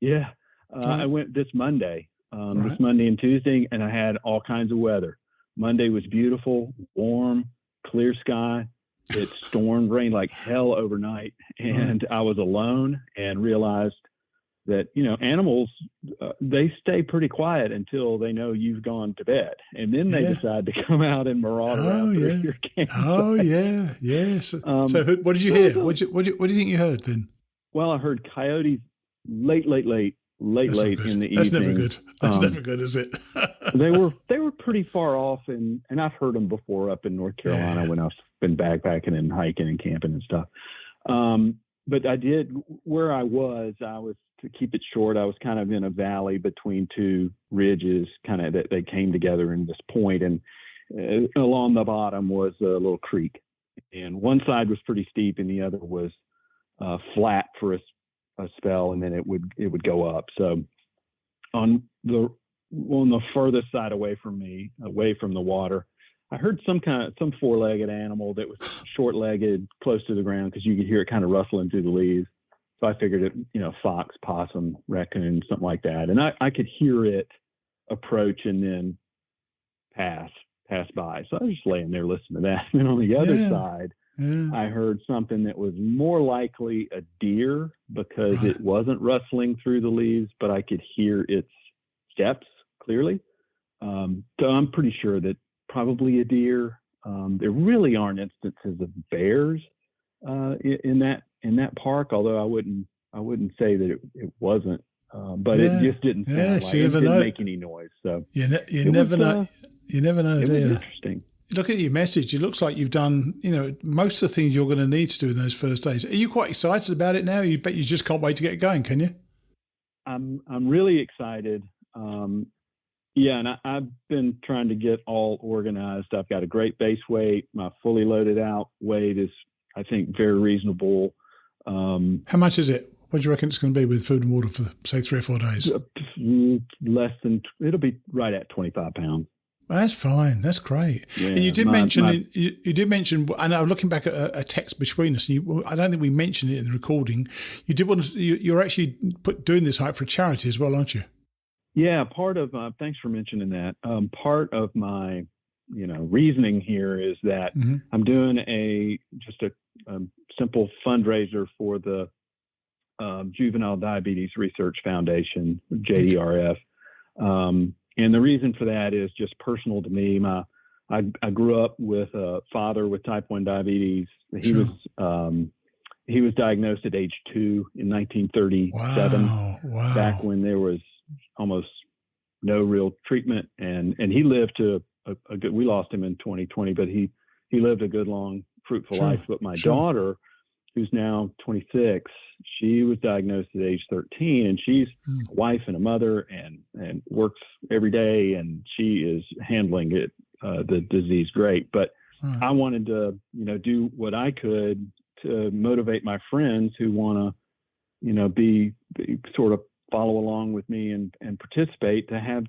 Yeah, I went this Monday, this Monday and Tuesday, and I had all kinds of weather. Monday was beautiful, warm, clear sky. It stormed, rained like hell overnight, and I was alone and realized that, animals, they stay pretty quiet until they know you've gone to bed. And then they decide to come out and maraud around through your campsite. Oh, yeah, yes. So what did you hear? What do you think you heard then? Well, I heard coyotes late in the evening. That's never good. That's never good, is it? they were pretty far off, and I've heard them before up in North Carolina when I've been backpacking and hiking and camping and stuff. But I did, where I was, to keep it short, I was kind of in a valley between two ridges, kind of that they came together in this point, and along the bottom was a little creek, and one side was pretty steep and the other was flat for a spell, and then it would go up. So on the furthest side away from the water, I heard some four-legged animal that was short-legged, close to the ground, because you could hear it kind of rustling through the leaves. So I figured it, fox, possum, raccoon, something like that. And I could hear it approach and then pass by. So I was just laying there listening to that. And on the other side, I heard something that was more likely a deer, because it wasn't rustling through the leaves, but I could hear its steps clearly. So I'm pretty sure that probably a deer. There really aren't instances of bears in that park, although I wouldn't say that it wasn't. But it just didn't sound like it. Didn't make any noise. So you never know. You never know. It was interesting. Look at your message. It looks like you've done, most of the things you're going to need to do in those first days. Are you quite excited about it now? You bet you just can't wait to get going, can you? I'm really excited. And I've been trying to get all organized. I've got a great base weight. My fully loaded out weight is, I think, very reasonable. How much is it? What do you reckon it's going to be with food and water for, say, 3 or 4 days? It'll be right at 25 pounds. Well, that's fine. That's great. Yeah, and you did mention, and I'm looking back at a text between us, and I don't think we mentioned it in the recording. You did want to, you're actually doing this hike for a charity as well, aren't you? Yeah, part of, thanks for mentioning that. Part of my, reasoning here is that I'm doing just a simple fundraiser for the Juvenile Diabetes Research Foundation, JDRF. And the reason for that is just personal to me. I grew up with a father with type 1 diabetes. He was diagnosed at age 2 in 1937. Wow. Back when there was almost no real treatment, and he lived to a good. We lost him in 2020, but he lived a good, long, fruitful life. But my daughter, who's now 26, she was diagnosed at age 13, and she's a wife and a mother, and works every day, and she is handling it, the disease great. But I wanted to, do what I could to motivate my friends who want to, be sort of follow along with me and participate, to have,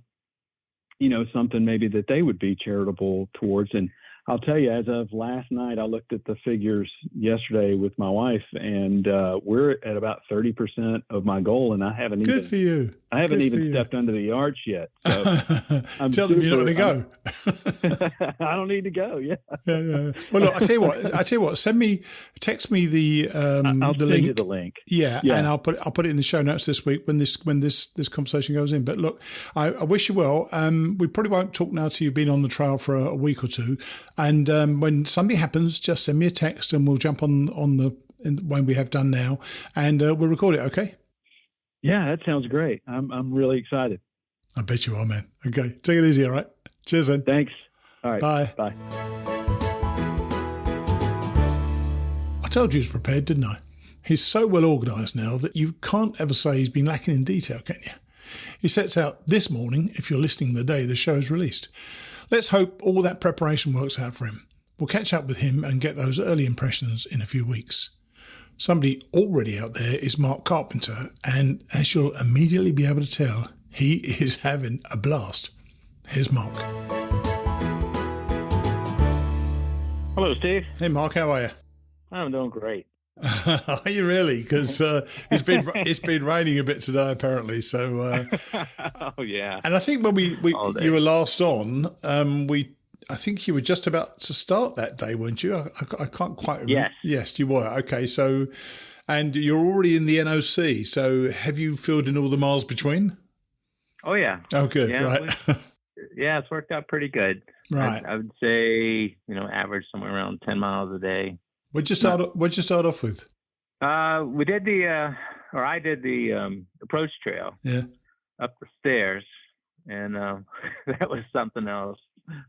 something maybe that they would be charitable towards. And I'll tell you, as of last night, I looked at the figures yesterday with my wife, and we're at about 30% of my goal, and I haven't Good for you. I haven't even stepped under the arch yet. So Tell them you're not going to go. I don't need to go. Yeah. Well, look, I tell you what. Text me I'll the send link. you the link. Yeah, and I'll put it in the show notes this week when this conversation goes in. But look, I wish you well. We probably won't talk now till you've been on the trail for a week or two. And when something happens, just send me a text and we'll jump on when we have done now, and we'll record it, okay? Yeah, that sounds great. I'm really excited. I bet you are, man. Okay, take it easy, all right? Cheers, then. Thanks. All right. Bye. Bye. I told you he was prepared, didn't I? He's so well organised now that you can't ever say he's been lacking in detail, can you? He sets out this morning, if you're listening the day the show's released. Let's hope all that preparation works out for him. We'll catch up with him and get those early impressions in a few weeks. Somebody already out there is Mark Carpenter, and as you'll immediately be able to tell, he is having a blast. Here's Mark. Hello, Steve. Hey, Mark, how are you? I'm doing great. Are you really? Because it's been raining a bit today, apparently. So, oh yeah. And I think when you were last on, I think you were just about to start that day, weren't you? I can't quite remember. Yes. Yes, you were. Okay, so, and you're already in the NOC. So, have you filled in all the miles between? Oh yeah. Oh, good. Yeah, right. Yeah, it's worked out pretty good. Right. I would say, average somewhere around 10 miles a day. What'd you start off with? We did I did the approach trail. Yeah. Up the stairs, and that was something else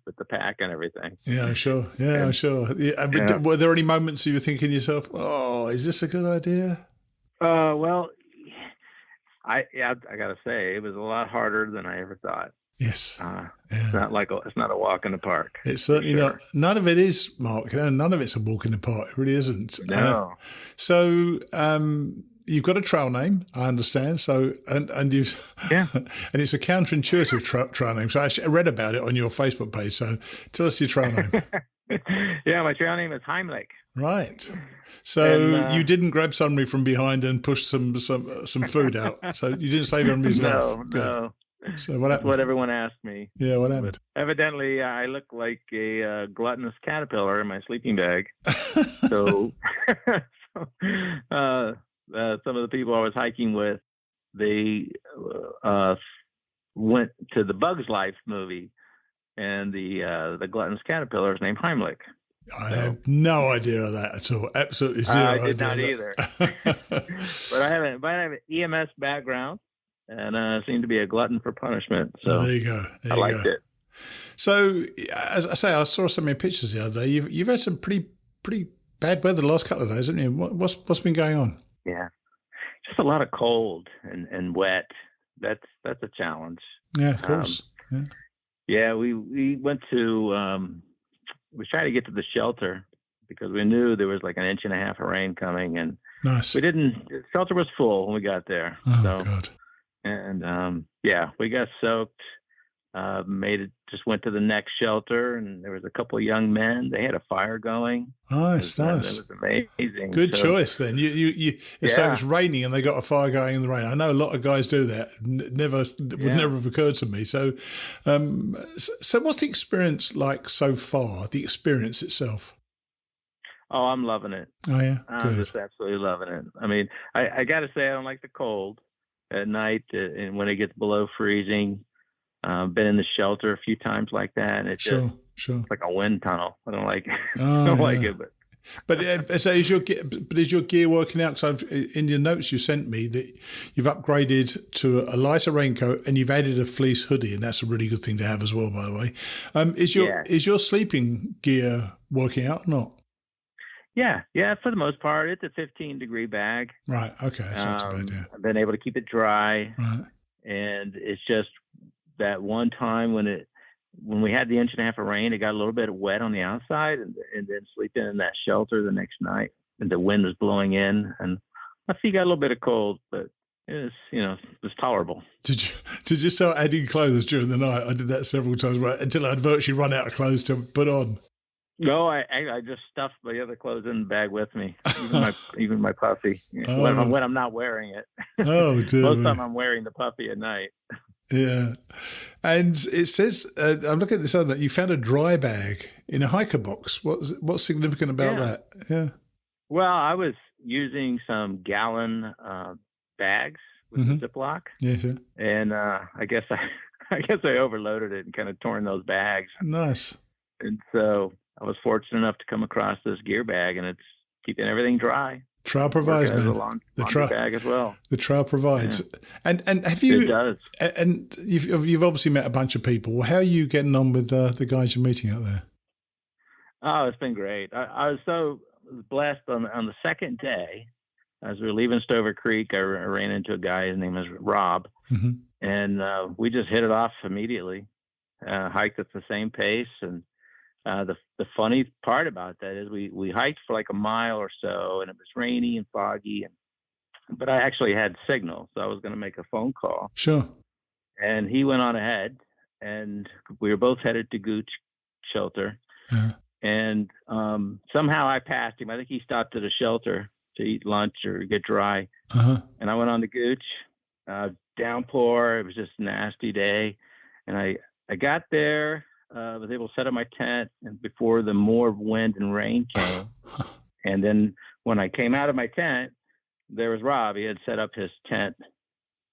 with the pack and everything. Yeah, I'm sure. Yeah, I'm sure. Yeah, but were there any moments you were thinking to yourself, "Oh, is this a good idea?" Well, I gotta say, it was a lot harder than I ever thought. Yes. It's not a walk in the park. It's certainly not. None of it is, Mark. None of it's a walk in the park. It really isn't. No. So you've got a trail name, I understand. So and you've and it's a counterintuitive trail name. So I read about it on your Facebook page. So tell us your trail name. Yeah, my trail name is Heimlich. Right. So you didn't grab somebody from behind and push some food out. So you didn't save anybody's life. No. So what happened? That's what everyone asked me. Yeah, what happened? But evidently, I look like a gluttonous caterpillar in my sleeping bag. So, some of the people I was hiking with, they went to the Bugs Life movie, and the gluttonous caterpillar is named Heimlich. I have no idea of that at all. Absolutely zero. I did not either. But I have an EMS background. And I seem to be a glutton for punishment. So there you go. I liked it. So, as I say, I saw some of your pictures the other day. You've had some pretty bad weather the last couple of days, haven't you? What's been going on? Yeah, just a lot of cold and wet. That's a challenge. Yeah, of course. Yeah, we went to we tried to get to the shelter because we knew there was like an inch and a half of rain coming, and nice. The shelter was full when we got there. Oh God. And we got soaked, went to the next shelter, and there was a couple of young men. They had a fire going. Nice. It was amazing. Good choice then. So it was raining and they got a fire going in the rain. I know a lot of guys do that. Would never have occurred to me. So, so what's the experience like so far, the experience itself? Oh, I'm loving it. Oh, yeah? I'm just absolutely loving it. I mean, I got to say, I don't like the cold at night, and when it gets below freezing. Been in the shelter a few times like that, and it's sure. It's like a wind tunnel. I don't like it. Like it, but so is your gear working out? Because in your notes you sent me that you've upgraded to a lighter raincoat and you've added a fleece hoodie, and that's a really good thing to have as well, by the way. Is your sleeping gear working out or not? Yeah, for the most part, it's a 15-degree bag. Right. Okay. That's not too bad. Yeah. I've been able to keep it dry. Right. And it's just that one time when we had the inch and a half of rain, it got a little bit wet on the outside, and then sleeping in that shelter the next night, and the wind was blowing in, and my feet got a little bit of cold, but it was tolerable. Did you start adding clothes during the night? I did that several times until I'd virtually run out of clothes to put on. No, I just stuffed my other clothes in the bag with me, even my puffy when I'm not wearing it. Oh, dear. Most of the time I'm wearing the puffy at night. Yeah, and it says I'm looking at this other. You found a dry bag in a hiker box. What's significant about that? Yeah. Well, I was using some gallon bags with the Ziploc. Yeah, sure. And I guess I overloaded it and kind of torn those bags. Nice. And so I was fortunate enough to come across this gear bag, and it's keeping everything dry. Trail provides, man. The trail bag as well. The trail provides. Yeah. And have you? It does. And you've obviously met a bunch of people. How are you getting on with the guys you're meeting out there? Oh, it's been great. I was so blessed on the second day. As we were leaving Stover Creek, I ran into a guy. His name is Rob, and we just hit it off immediately. Hiked at the same pace, and the funny part about that is we hiked for like a mile or so, and it was rainy and foggy, but I actually had signal, so I was going to make a phone call. Sure. And he went on ahead, and we were both headed to Gooch Shelter. Uh-huh. And somehow I passed him. I think he stopped at a shelter to eat lunch or get dry. Uh-huh. And I went on to Gooch. Downpour. It was just a nasty day. And I got there, was able to set up my tent, and before the more wind and rain came. And then when I came out of my tent, there was Rob. He had set up his tent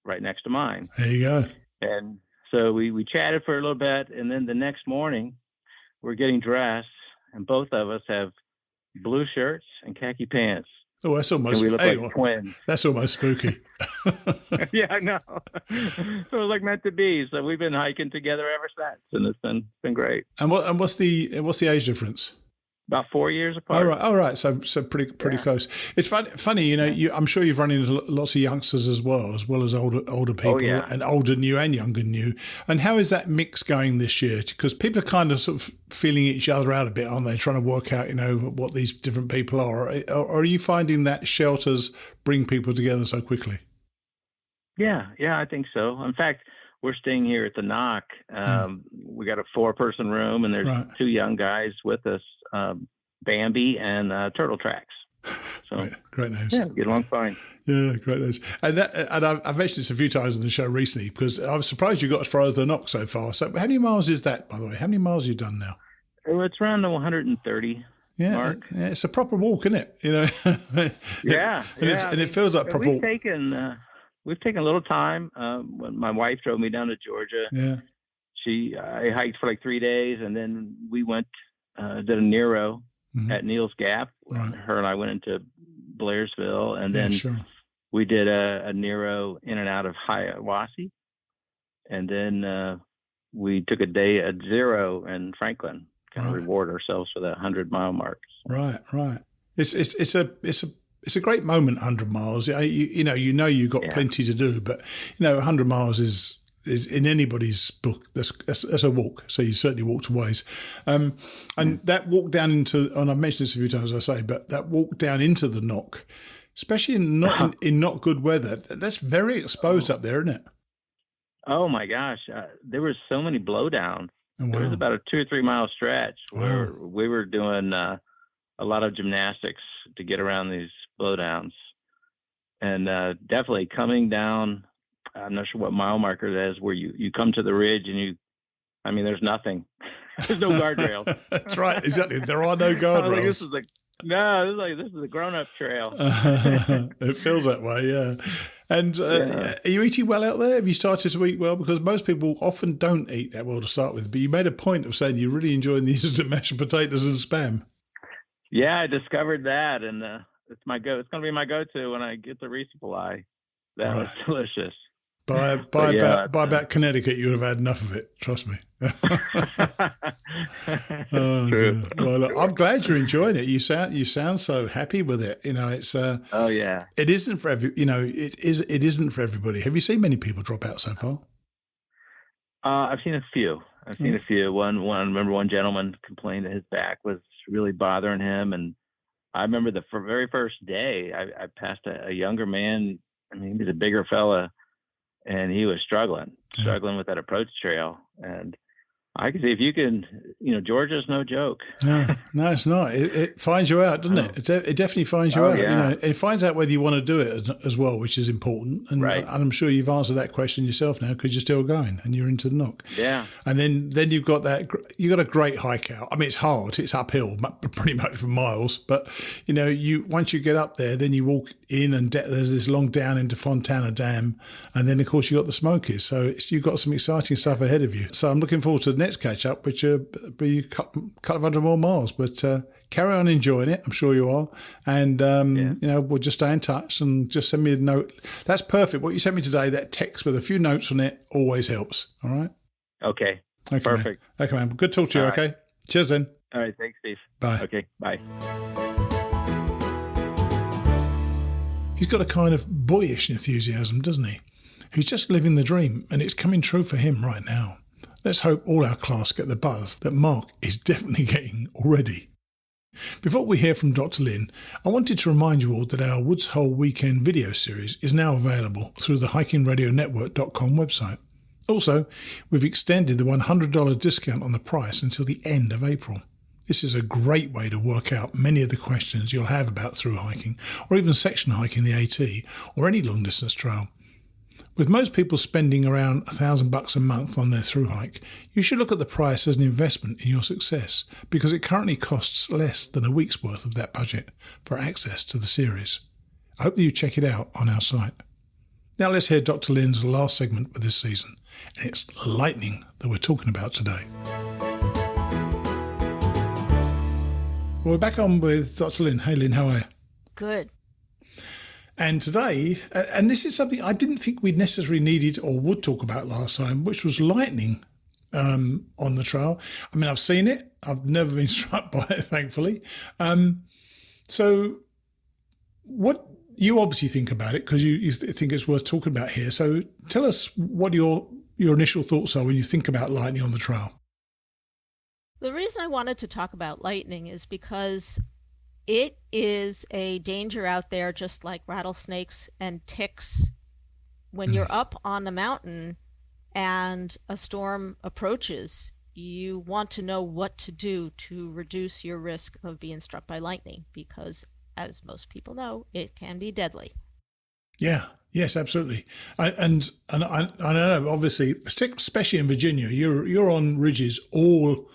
right next to mine. There you go. And so we chatted for a little bit. And then the next morning, we're getting dressed, and both of us have blue shirts and khaki pants. Oh, that's almost. And we look like twins. That's almost spooky. Yeah, I know. So it was like meant to be. So we've been hiking together ever since, and it's been great. And what's the age difference? About 4 years apart. All right. So pretty close. it's funny, you know. I'm sure you've run into lots of youngsters as well as older people, and older than you and younger than you. And how is that mix going this year? Because people are kind of sort of feeling each other out a bit, aren't they? Trying to work out, you know, what these different people are. Or are you finding that shelters bring people together so quickly? Yeah, I think so. In fact, we're staying here at the Knock. We got a 4-person room, and there's 2 young guys with us, Bambi and Turtle Tracks. So great names. Yeah, get along fine. Yeah, great names. And I've mentioned this a few times on the show recently because I was surprised you got as far as the Knock so far. So how many miles is that, by the way? How many miles have you done now? Well, it's around the 130 mark. Yeah, it's a proper walk, isn't it? You know. And it feels like proper. We've taken a little time. When my wife drove me down to Georgia, I hiked for like 3 days, and then we went did a Nero at Neal's Gap. Right. Her and I went into Blairsville, and then we did a Nero in and out of Hiawassee, and then we took a day at Zero in Franklin, kind of reward ourselves for that 100-mile mark. Right. It's a great moment, 100 miles. You know you've got plenty to do, but 100 miles is in anybody's book. That's a walk. So you certainly walked a ways. And that walk down into, and I've mentioned this a few times, as I say, but that walk down into the Knock, especially in not good weather, that's very exposed up there, isn't it? Oh my gosh, there were so many blowdowns. Oh, wow. There was about a 2 or 3 mile stretch where we were doing a lot of gymnastics to get around these blowdowns, and definitely coming down. I'm not sure what mile marker that is, where you come to the ridge and there's nothing. There's no guardrails. That's right, exactly. There are no guardrails. This is a grown-up trail. It feels that way, yeah. And are you eating well out there? Have you started to eat well? Because most people often don't eat that well to start with, but you made a point of saying you're really enjoying the instant mashed potatoes and Spam. Yeah, I discovered that, and it's going to be my go-to when I get the resupply. That was delicious. By about Connecticut, you would have had enough of it. Trust me. True. Well, look, I'm glad you're enjoying it. You sound so happy with it. You know, it's. Oh yeah. It isn't for it isn't for everybody. Have you seen many people drop out so far? I've seen a few. One. I remember one gentleman complained that his back was really bothering him, and I remember the very first day I passed a younger man. I mean, he was a bigger fella, and he was struggling with that approach trail. And I can see if you can, Georgia's no joke. No, it's not. It finds you out, doesn't it? It definitely finds you out. Yeah. It finds out whether you want to do it as well, which is important. And, and I'm sure you've answered that question yourself now because you're still going and you're into the Knock. Yeah. And then you've got a great hike out. I mean, it's hard. It's uphill pretty much for miles. But, once you get up there, then you walk in and there's this long down into Fontana Dam. And then, of course, you've got the Smokies. So you've got some exciting stuff ahead of you. So I'm looking forward to the next catch up, which will be a couple of hundred more miles. But carry on enjoying it. I'm sure you are. And, we'll just stay in touch and just send me a note. That's perfect. What you sent me today, that text with a few notes on it, always helps. All right? Okay. Perfect. Man. Okay, man. Good talk to you, okay? Cheers then. All right. Thanks, Steve. Bye. Okay. Bye. He's got a kind of boyish enthusiasm, doesn't he? He's just living the dream, and it's coming true for him right now. Let's hope all our class get the buzz that Mark is definitely getting already. Before we hear from Dr. Lynn, I wanted to remind you all that our Woods Hole Weekend video series is now available through the hikingradionetwork.com website. Also, we've extended the $100 discount on the price until the end of April. This is a great way to work out many of the questions you'll have about through hiking, or even section hiking the AT, or any long distance trail. With most people spending around $1,000 a month on their thru hike, you should look at the price as an investment in your success, because it currently costs less than a week's worth of that budget for access to the series. I hope that you check it out on our site. Now let's hear Dr. Lynn's last segment for this season, and it's lightning that we're talking about today. Well, we're back on with Dr. Lynn. Hey Lynn, how are you? Good. And today, and this is something I didn't think we'd necessarily needed or would talk about last time, which was lightning on the trail. I mean, I've seen it. I've never been struck by it, thankfully. So what you obviously think about it because you think it's worth talking about here. So tell us what your initial thoughts are when you think about lightning on the trail. The reason I wanted to talk about lightning is because it is a danger out there, just like rattlesnakes and ticks. When you're up on the mountain and a storm approaches, you want to know what to do to reduce your risk of being struck by lightning, because, as most people know, it can be deadly. Yeah. Yes, absolutely. And I know, obviously, especially in Virginia, you're on ridges all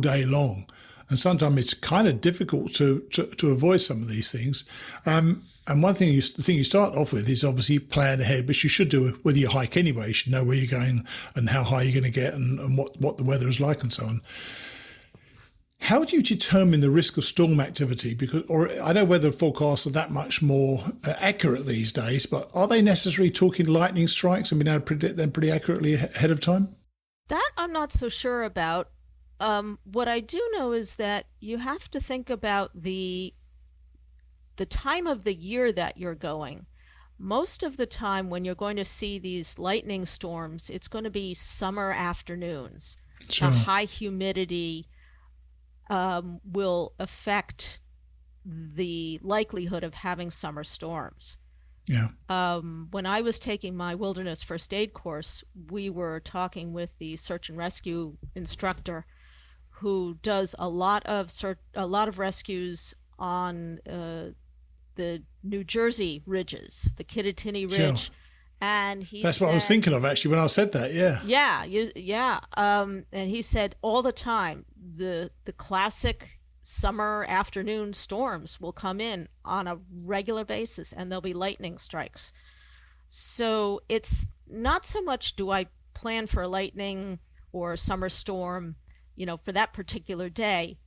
day long. And sometimes it's kind of difficult to avoid some of these things. And one thing the thing you start off with is obviously plan ahead, which you should do whether you hike anyway. You should know where you're going and how high you're going to get and what the weather is like and so on. How do you determine the risk of storm activity? Or I know weather forecasts are that much more accurate these days, but are they necessarily talking lightning strikes and being able to predict them pretty accurately ahead of time? That I'm not so sure about. What I do know is that you have to think about the time of the year that you're going. Most of the time when you're going to see these lightning storms, it's going to be summer afternoons. Sure. The high humidity will affect the likelihood of having summer storms. Yeah. When I was taking my wilderness first aid course, we were talking with the search and rescue instructor, who does a lot of rescues on the New Jersey ridges, the Kittatinny Ridge. Sure. And that's what I was thinking of actually when I said that. Yeah. And he said all the time the classic summer afternoon storms will come in on a regular basis, and there'll be lightning strikes. So it's not so much do I plan for a lightning or a summer storm, for that particular day,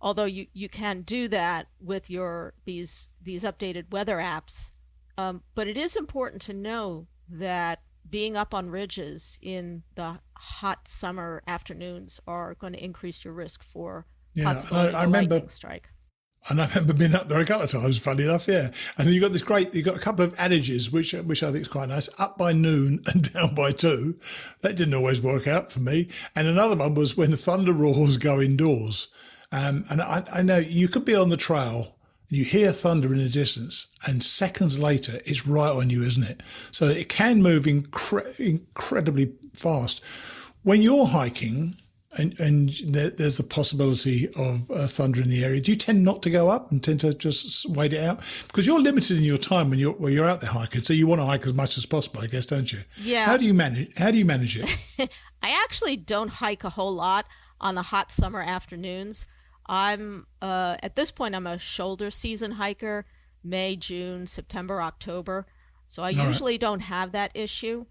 although you can do that with these updated weather apps. But it is important to know that being up on ridges in the hot summer afternoons are going to increase your risk for possibility of a lightning strike. And I remember being up there a couple of times, funny enough, yeah. And you've got a couple of adages, which I think is quite nice. Up by noon and down by 2. That didn't always work out for me. And another one was when the thunder roars, go indoors. And I know you could be on the trail, you hear thunder in the distance, and seconds later it's right on you, isn't it? So it can move incredibly fast. When you're hiking, and there's the possibility of thunder in the area, do you tend not to go up and tend to just wait it out? Because you're limited in your time when you're out there hiking, so you want to hike as much as possible, I guess, don't you? Yeah. How do you manage it? I actually don't hike a whole lot on the hot summer afternoons. I'm at this point I'm a shoulder season hiker, May, June, September, October. So I usually don't have that issue.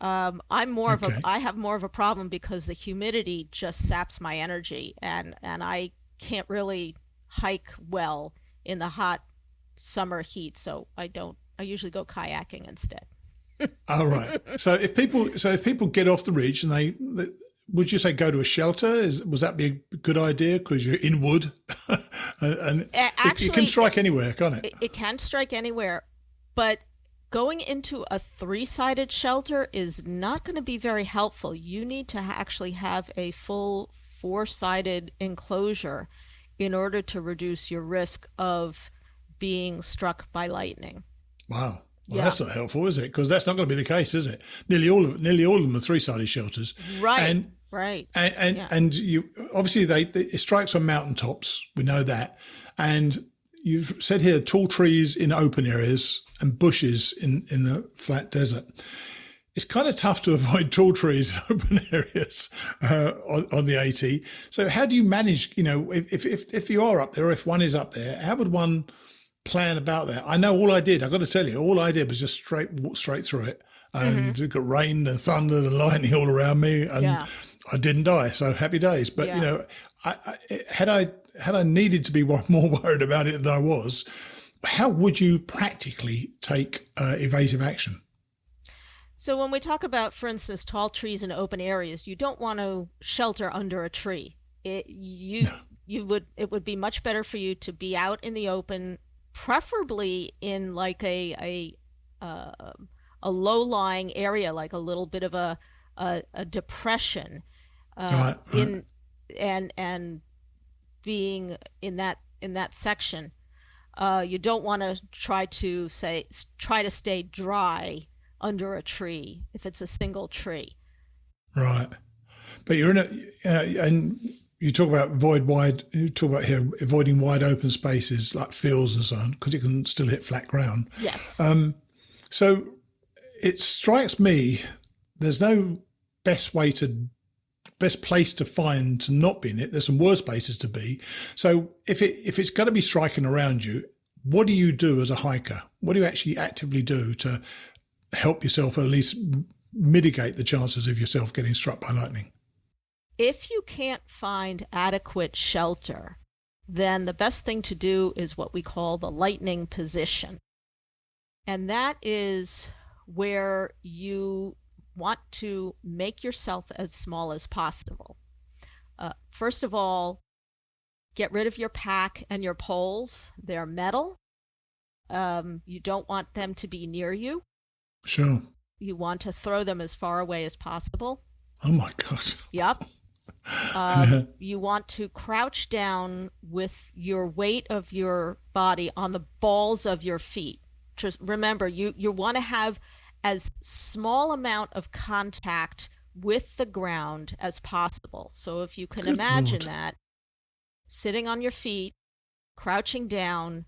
I'm more of Okay. I have more of a problem because the humidity just saps my energy, and I can't really hike well in the hot summer heat, so I usually go kayaking instead. All right. So if people get off the ridge and they would you say go to a shelter? Was that be a good idea because you're in wood, and Actually, it can strike anywhere, can't it? It can strike anywhere, but going into a three-sided shelter is not going to be very helpful. You need to actually have a full four-sided enclosure in order to reduce your risk of being struck by lightning. Wow. Well, Yeah. that's not helpful, is it? Because that's not going to be the case, is it? Nearly all of them are three-sided shelters, Right. And Right. and Yeah. and you obviously it strikes on mountaintops. We know that, and you've said here tall trees in open areas and bushes in the flat desert. It's kind of tough to avoid tall trees in open areas on the AT. So how do you manage? If you are up there, or if one is up there, how would one plan about that? I know I've got to tell you, all I did was just walk straight through it, and it got rained and thundered and lightning all around me, and Yeah. I didn't die, so happy days. But Yeah. had I needed to be more worried about it than I was, how would you practically take evasive action? So when we talk about, for instance, tall trees in open areas, you don't want to shelter under a tree. It would be much better for you to be out in the open, preferably in like a low-lying area, like a little bit of a depression, Right. and being in that section. You don't want to try to stay dry under a tree if it's a single tree. Right. But you're in and you talk about avoiding wide open spaces like fields and so on, because you can still hit flat ground. Yes. So it strikes me there's no best place to find to not be in it. There's some worse places to be. So if it's going to be striking around you, what do you do as a hiker? What do you actually actively do to help yourself, or at least mitigate the chances of yourself getting struck by lightning? If you can't find adequate shelter, then the best thing to do is what we call the lightning position. And that is where you want to make yourself as small as possible. First of all, get rid of your pack and your poles. They're metal. You don't want them to be near you. Sure. You want to throw them as far away as possible. Oh my God. Yep. You want to crouch down with your weight of your body on the balls of your feet. Just remember, you want to have as small amount of contact with the ground as possible. So if you can imagine that, sitting on your feet, crouching down,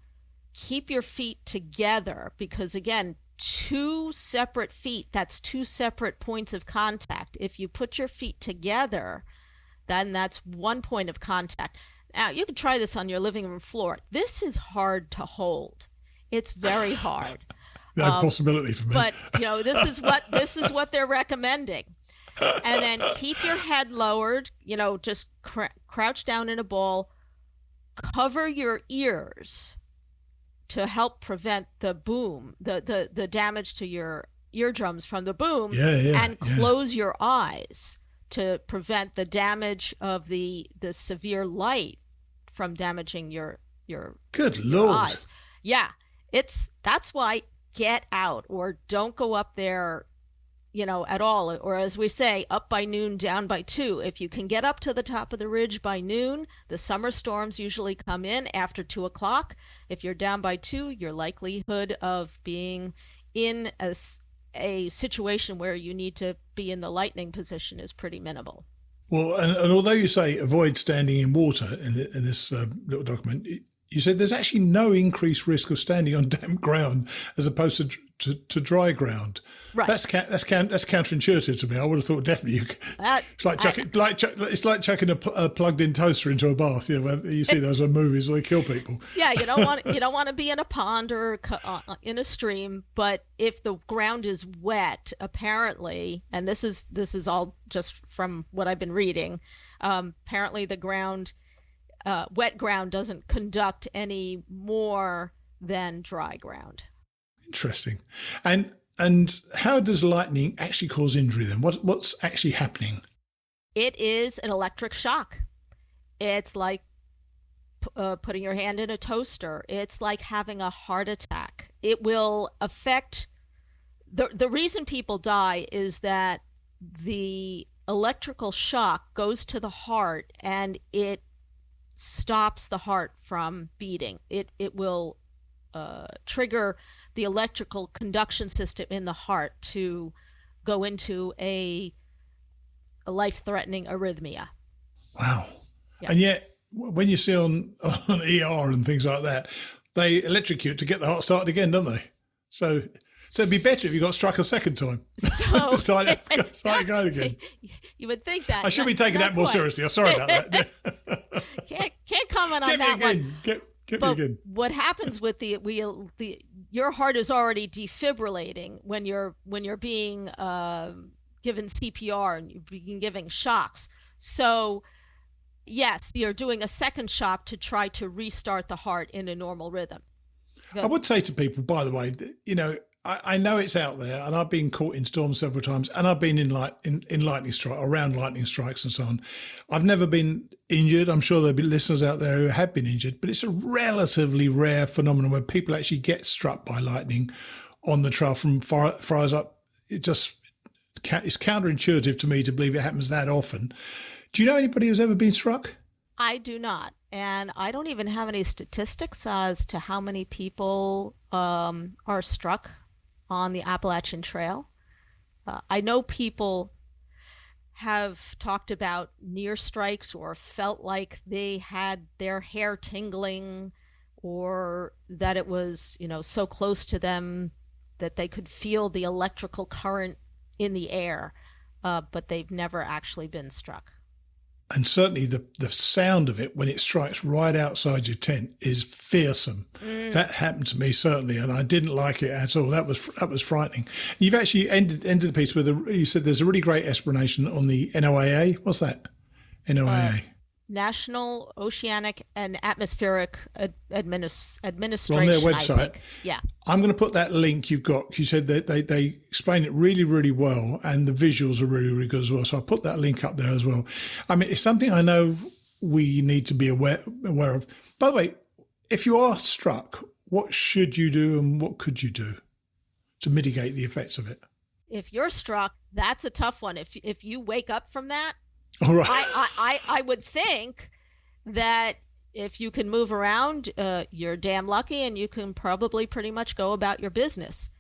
keep your feet together, because again, two separate feet, that's two separate points of contact. If you put your feet together, then that's one point of contact. Now, you can try this on your living room floor. This is hard to hold. It's very hard. No possibility for me. But this is what they're recommending. And then keep your head lowered. Just crouch down in a ball. Cover your ears to help prevent the boom, the damage to your eardrums from the boom. And close your eyes to prevent the damage of the severe light from damaging your Good Lord. eyes. Yeah, that's why get out, or don't go up there, at all. Or as we say, up by noon, down by 2. If you can get up to the top of the ridge by noon, the summer storms usually come in after 2 o'clock. If you're down by 2, your likelihood of being in a situation where you need to be in the lightning position is pretty minimal. Well, and although you say avoid standing in water in this little document, you said there's actually no increased risk of standing on damp ground as opposed to dry ground. Right. That's counterintuitive to me. I would have thought definitely it's like chucking a plugged-in toaster into a bath. You know, where you see those movies where they kill people. Yeah, you don't want to be in a pond or in a stream. But if the ground is wet, apparently, and this is all just from what I've been reading, apparently the ground. Wet ground doesn't conduct any more than dry ground. Interesting. And how does lightning actually cause injury then? What's actually happening? It is an electric shock. It's like putting your hand in a toaster. It's like having a heart attack. It will affect... The reason people die is that the electrical shock goes to the heart and it stops the heart from beating. It will trigger the electrical conduction system in the heart to go into a life-threatening arrhythmia. Wow. Yeah. And yet, when you see on ER and things like that, they electrocute to get the heart started again, don't they? So it'd be better if you got struck a second time. So start going again. You would think that. I should be taking that more seriously. I'm sorry about that. Can't comment on that one. Get me But again. what happens with your heart is already defibrillating when you're being given CPR and you're being giving shocks. So yes, you're doing a second shock to try to restart the heart in a normal rhythm. I would say to people, by the way, you know, I know it's out there, and I've been caught in storms several times, and I've been in lightning strike, around lightning strikes and so on. I've never been injured. I'm sure there'll be listeners out there who have been injured, but it's a relatively rare phenomenon where people actually get struck by lightning on the trail from far as up. It's counterintuitive to me to believe it happens that often. Do you know anybody who's ever been struck? I do not. And I don't even have any statistics as to how many people are struck on the Appalachian Trail. I know people have talked about near strikes or felt like they had their hair tingling or that it was, so close to them that they could feel the electrical current in the air, but they've never actually been struck. And certainly the sound of it when it strikes right outside your tent is fearsome. That happened to me, certainly, and I didn't like it at all. That was frightening. You've actually ended the piece with you said there's a really great explanation on the NOAA. What's that? NOAA. National Oceanic and Atmospheric Administration. On their website. I think. Yeah. I'm going to put that link you've got. You said that they explain it really, really well, and the visuals are really, really good as well. So I'll put that link up there as well. I mean, it's something I know we need to be aware of. By the way, if you are struck, what should you do and what could you do to mitigate the effects of it? If you're struck, that's a tough one. If you wake up from that, all right. I would think that if you can move around, you're damn lucky and you can probably pretty much go about your business.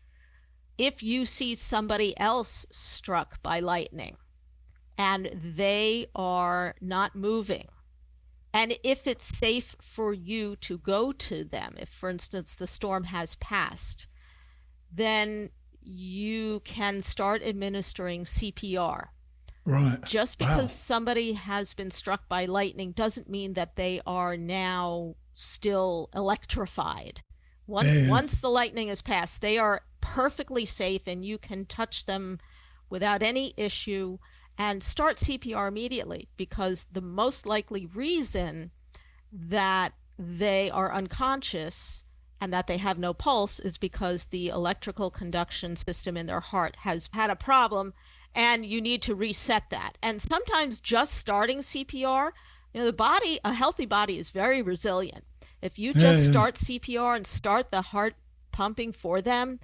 If you see somebody else struck by lightning and they are not moving, and if it's safe for you to go to them, if, for instance, the storm has passed, then you can start administering CPR. Right. Just because somebody has been struck by lightning doesn't mean that they are now still electrified. Once the lightning has passed, they are perfectly safe and you can touch them without any issue and start CPR immediately, because the most likely reason that they are unconscious and that they have no pulse is because the electrical conduction system in their heart has had a problem, and you need to reset that. And sometimes just starting CPR, the body, a healthy body is very resilient. If you just start CPR and start the heart pumping for them,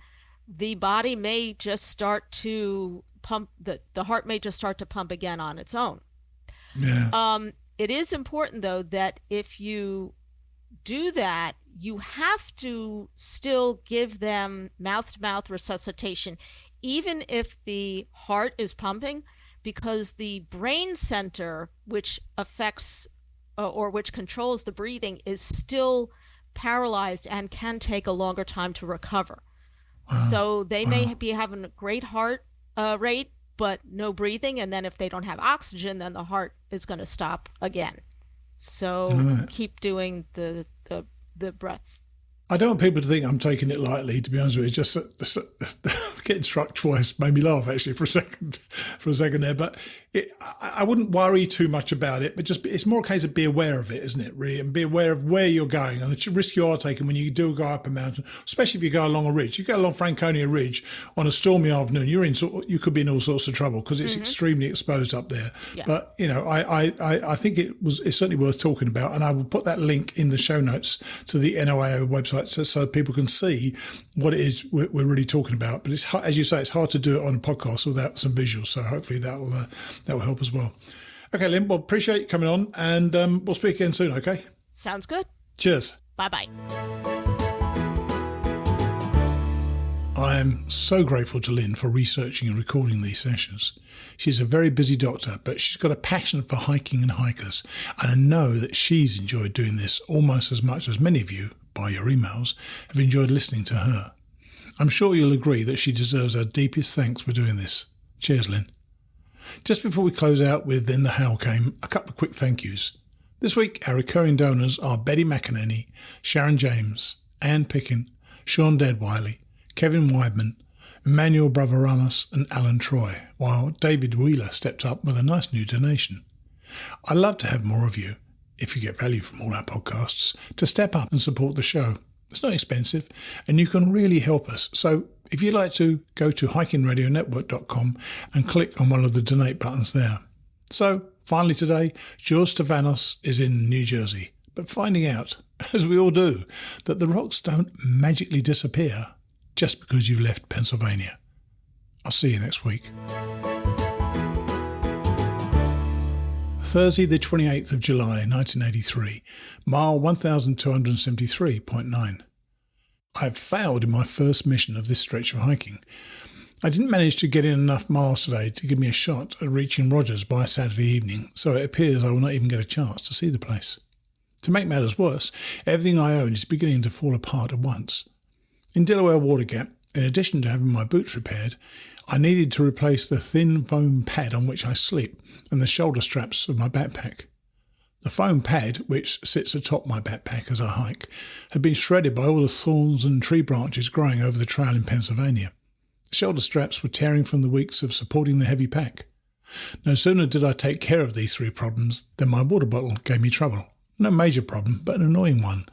the body may just start to pump, the heart may just start to pump again on its own. Yeah. It is important, though, that if you do that, you have to still give them mouth-to-mouth resuscitation, even if the heart is pumping, because the brain center, which affects or which controls the breathing, is still paralyzed and can take a longer time to recover. So they may be having a great heart rate, but no breathing. And then if they don't have oxygen, then the heart is going to stop again. So keep doing the breath. I don't want people to think I'm taking it lightly, to be honest with you. Just getting struck twice made me laugh, actually, for a second there. But I wouldn't worry too much about it, but just it's more a case of be aware of it, isn't it, really? And be aware of where you're going and the risk you are taking when you do go up a mountain, especially if you go along a ridge. You go along Franconia Ridge on a stormy afternoon, you could be in all sorts of trouble because it's extremely exposed up there. Yeah. But, I think it's certainly worth talking about, and I will put that link in the show notes to the NOAA website so people can see what it is we're really talking about. But it's, as you say, it's hard to do it on a podcast without some visuals. So hopefully that will help as well. Okay, Lynn, well, appreciate you coming on, and we'll speak again soon, okay? Sounds good. Cheers. Bye-bye. I am so grateful to Lynn for researching and recording these sessions. She's a very busy doctor, but she's got a passion for hiking and hikers, and I know that she's enjoyed doing this almost as much as many of you, by your emails, have enjoyed listening to her. I'm sure you'll agree that she deserves our deepest thanks for doing this. Cheers, Lynn. Just before we close out with Then the Howl Came, a couple of quick thank yous. This week, our recurring donors are Betty McInerney, Sharon James, Anne Pickin, Sean Deadwiley, Kevin Weidman, Emmanuel Bravaramas and Alan Troy, while David Wheeler stepped up with a nice new donation. I'd love to have more of you, if you get value from all our podcasts, to step up and support the show. It's not expensive, and you can really help us. So if you'd like to, go to hikingradionetwork.com and click on one of the donate buttons there. So finally today, George Stavanos is in New Jersey, but finding out, as we all do, that the rocks don't magically disappear just because you've left Pennsylvania. I'll see you next week. Thursday the 28th of July 1983, mile 1273.9. I've failed in my first mission of this stretch of hiking. I didn't manage to get in enough miles today to give me a shot at reaching Rogers by Saturday evening, so it appears I will not even get a chance to see the place. To make matters worse, everything I own is beginning to fall apart at once. In Delaware Water Gap, in addition to having my boots repaired, I needed to replace the thin foam pad on which I sleep and the shoulder straps of my backpack. The foam pad, which sits atop my backpack as I hike, had been shredded by all the thorns and tree branches growing over the trail in Pennsylvania. The shoulder straps were tearing from the weeks of supporting the heavy pack. No sooner did I take care of these three problems than my water bottle gave me trouble. No major problem, but an annoying one.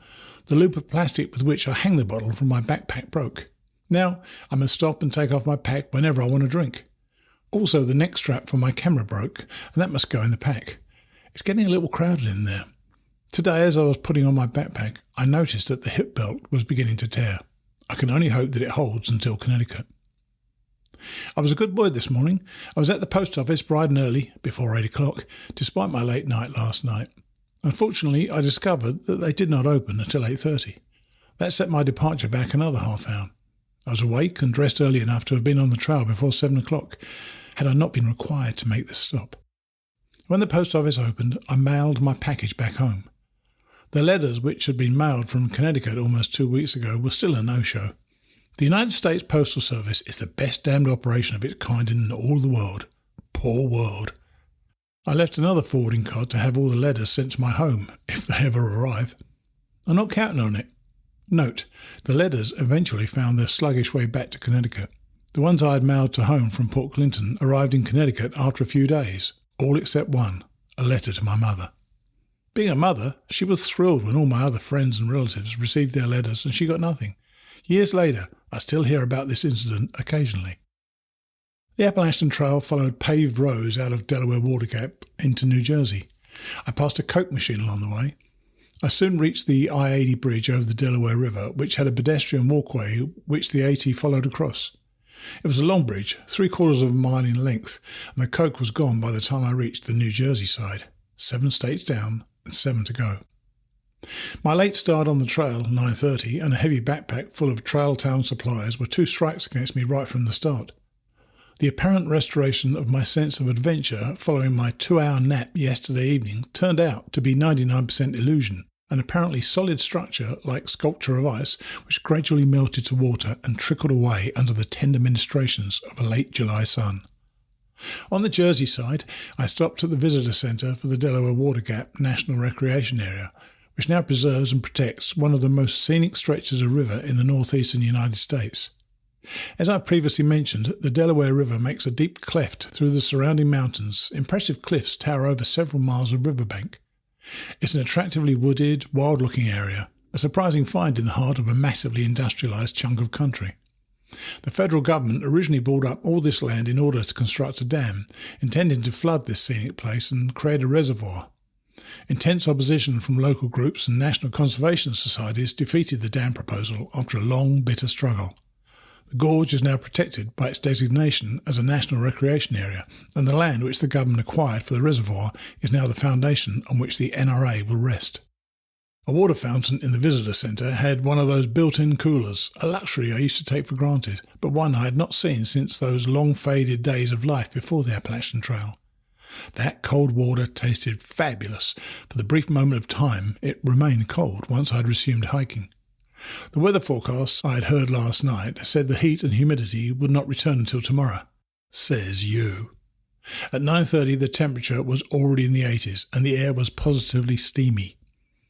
The loop of plastic with which I hang the bottle from my backpack broke. Now I must stop and take off my pack whenever I want to drink. Also, the neck strap for my camera broke, and that must go in the pack. It's getting a little crowded in there. Today, as I was putting on my backpack, I noticed that the hip belt was beginning to tear. I can only hope that it holds until Connecticut. I was a good boy this morning. I was at the post office bright and early, before 8 o'clock, despite my late night last night. Unfortunately, I discovered that they did not open until 8:30. That set my departure back another half hour. I was awake and dressed early enough to have been on the trail before 7 o'clock, had I not been required to make this stop. When the post office opened, I mailed my package back home. The letters, which had been mailed from Connecticut almost 2 weeks ago, were still a no-show. The United States Postal Service is the best damned operation of its kind in all the world. Poor world. I left another forwarding card to have all the letters sent to my home, if they ever arrive. I'm not counting on it. Note, the letters eventually found their sluggish way back to Connecticut. The ones I had mailed to home from Port Clinton arrived in Connecticut after a few days, all except one, a letter to my mother. Being a mother, she was thrilled when all my other friends and relatives received their letters and she got nothing. Years later, I still hear about this incident occasionally. The Appalachian Trail followed paved roads out of Delaware Water Gap into New Jersey. I passed a Coke machine along the way. I soon reached the I-80 bridge over the Delaware River, which had a pedestrian walkway which the AT followed across. It was a long bridge, 3/4 of a mile in length, and the Coke was gone by the time I reached the New Jersey side. 7 states down and 7 to go. My late start on the trail, 9:30, and a heavy backpack full of trail town supplies were two strikes against me right from the start. The apparent restoration of my sense of adventure following my 2-hour nap yesterday evening turned out to be 99% illusion. an apparently solid structure like sculpture of ice which gradually melted to water and trickled away under the tender ministrations of a late July sun. On the Jersey side, I stopped at the visitor centre for the Delaware Water Gap National Recreation Area, which now preserves and protects one of the most scenic stretches of river in the northeastern United States. As I previously mentioned, the Delaware River makes a deep cleft through the surrounding mountains. Impressive cliffs tower over several miles of riverbank. It's an attractively wooded, wild-looking area, a surprising find in the heart of a massively industrialised chunk of country. The federal government originally bought up all this land in order to construct a dam, intending to flood this scenic place and create a reservoir. Intense opposition from local groups and national conservation societies defeated the dam proposal after a long, bitter struggle. The gorge is now protected by its designation as a national recreation area, and the land which the government acquired for the reservoir is now the foundation on which the NRA will rest. A water fountain in the visitor centre had one of those built-in coolers, a luxury I used to take for granted, but one I had not seen since those long-faded days of life before the Appalachian Trail. That cold water tasted fabulous. For the brief moment of time, it remained cold once I had resumed hiking. The weather forecasts I had heard last night said the heat and humidity would not return until tomorrow. Says you. At 9:30 the temperature was already in the 80s and the air was positively steamy.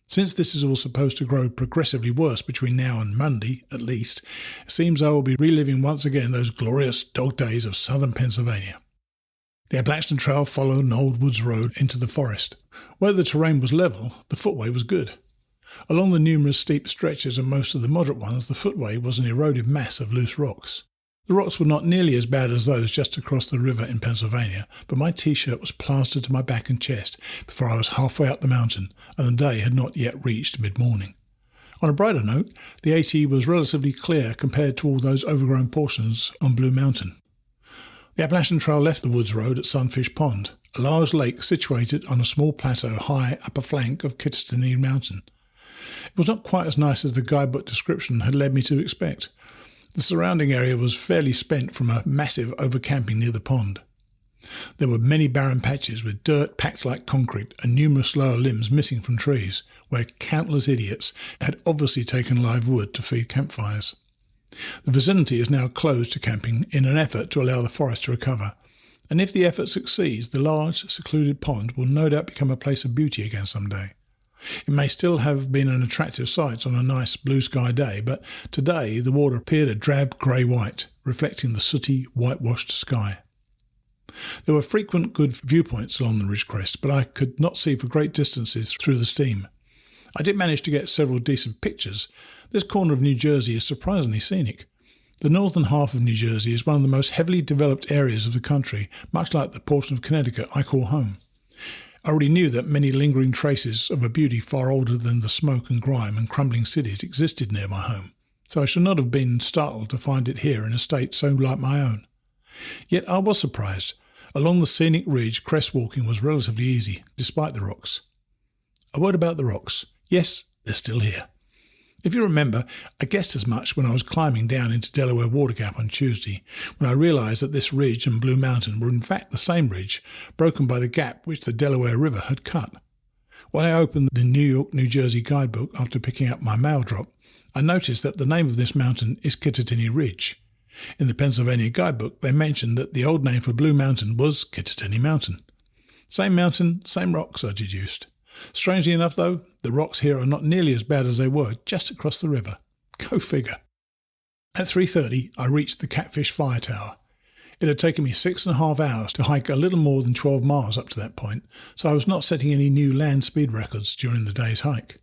Since this is all supposed to grow progressively worse between now and Monday, at least, it seems I will be reliving once again those glorious dog days of southern Pennsylvania. The Appalachian Trail followed an old woods road into the forest. Where the terrain was level, the footway was good. Along the numerous steep stretches and most of the moderate ones, the footway was an eroded mass of loose rocks. The rocks were not nearly as bad as those just across the river in Pennsylvania, but my T-shirt was plastered to my back and chest before I was halfway up the mountain, and the day had not yet reached mid-morning. On a brighter note, the AT was relatively clear compared to all those overgrown portions on Blue Mountain. The Appalachian Trail left the woods road at Sunfish Pond, a large lake situated on a small plateau high upper flank of Kittatinny Mountain. It was not quite as nice as the guidebook description had led me to expect. The surrounding area was fairly spent from a massive overcamping near the pond. There were many barren patches with dirt packed like concrete and numerous lower limbs missing from trees, where countless idiots had obviously taken live wood to feed campfires. The vicinity is now closed to camping in an effort to allow the forest to recover, and if the effort succeeds, the large, secluded pond will no doubt become a place of beauty again someday. It may still have been an attractive sight on a nice blue sky day, but today the water appeared a drab grey-white, reflecting the sooty, whitewashed sky. There were frequent good viewpoints along the ridge crest, but I could not see for great distances through the steam. I did manage to get several decent pictures. This corner of New Jersey is surprisingly scenic. The northern half of New Jersey is one of the most heavily developed areas of the country, much like the portion of Connecticut I call home. I already knew that many lingering traces of a beauty far older than the smoke and grime and crumbling cities existed near my home, so I should not have been startled to find it here in a state so like my own. Yet I was surprised. Along the scenic ridge, crest walking was relatively easy, despite the rocks. A word about the rocks. Yes, they're still here. If you remember, I guessed as much when I was climbing down into Delaware Water Gap on Tuesday, when I realised that this ridge and Blue Mountain were in fact the same ridge, broken by the gap which the Delaware River had cut. When I opened the New York, New Jersey guidebook after picking up my mail drop, I noticed that the name of this mountain is Kittatinny Ridge. In the Pennsylvania guidebook, they mentioned that the old name for Blue Mountain was Kittatinny Mountain. Same mountain, same rocks, I deduced. Strangely enough, though, the rocks here are not nearly as bad as they were just across the river. Go figure. At 3:30, I reached the Catfish Fire Tower. It had taken me 6.5 hours to hike a little more than 12 miles up to that point, so I was not setting any new land speed records during the day's hike.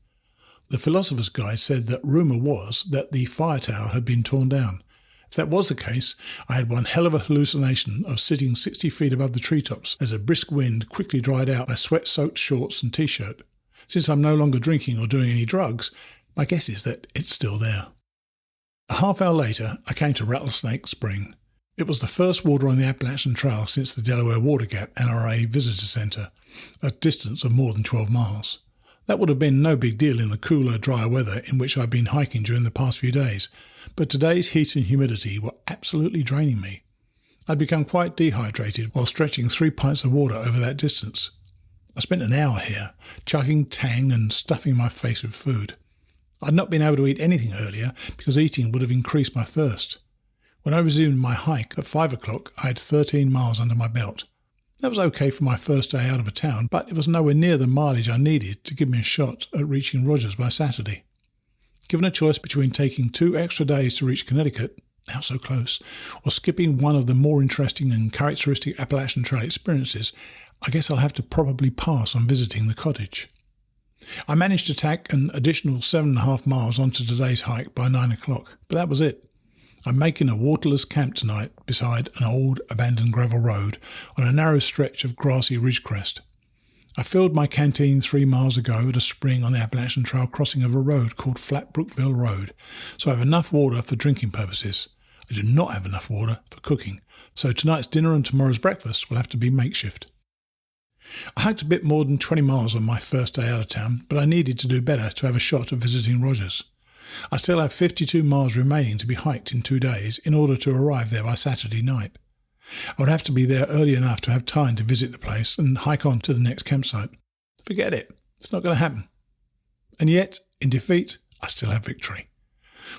The Philosopher's Guide said that rumour was that the fire tower had been torn down. If that was the case, I had one hell of a hallucination of sitting 60 feet above the treetops as a brisk wind quickly dried out my sweat-soaked shorts and T-shirt. Since I'm no longer drinking or doing any drugs, my guess is that it's still there. A half hour later, I came to Rattlesnake Spring. It was the first water on the Appalachian Trail since the Delaware Water Gap NRA Visitor Centre, a distance of more than 12 miles. That would have been no big deal in the cooler, drier weather in which I'd been hiking during the past few days, but today's heat and humidity were absolutely draining me. I'd become quite dehydrated while stretching 3 pints of water over that distance. I spent an hour here, chugging tang and stuffing my face with food. I'd not been able to eat anything earlier because eating would have increased my thirst. When I resumed my hike at 5 o'clock, I had 13 miles under my belt. That was okay for my first day out of a town, but it was nowhere near the mileage I needed to give me a shot at reaching Rogers by Saturday. Given a choice between taking 2 extra days to reach Connecticut, now so close, or skipping one of the more interesting and characteristic Appalachian Trail experiences, I guess I'll have to probably pass on visiting the cottage. I managed to tack an additional 7.5 miles onto today's hike by 9 o'clock, but that was it. I'm making a waterless camp tonight beside an old abandoned gravel road on a narrow stretch of grassy ridgecrest. I filled my canteen 3 miles ago at a spring on the Appalachian Trail crossing of a road called Flatbrookville Road, so I have enough water for drinking purposes. I do not have enough water for cooking, so tonight's dinner and tomorrow's breakfast will have to be makeshift. I hiked a bit more than 20 miles on my first day out of town, but I needed to do better to have a shot at visiting Rogers. I still have 52 miles remaining to be hiked in 2 days in order to arrive there by Saturday night. I would have to be there early enough to have time to visit the place and hike on to the next campsite. Forget it. It's not going to happen. And yet, in defeat, I still have victory.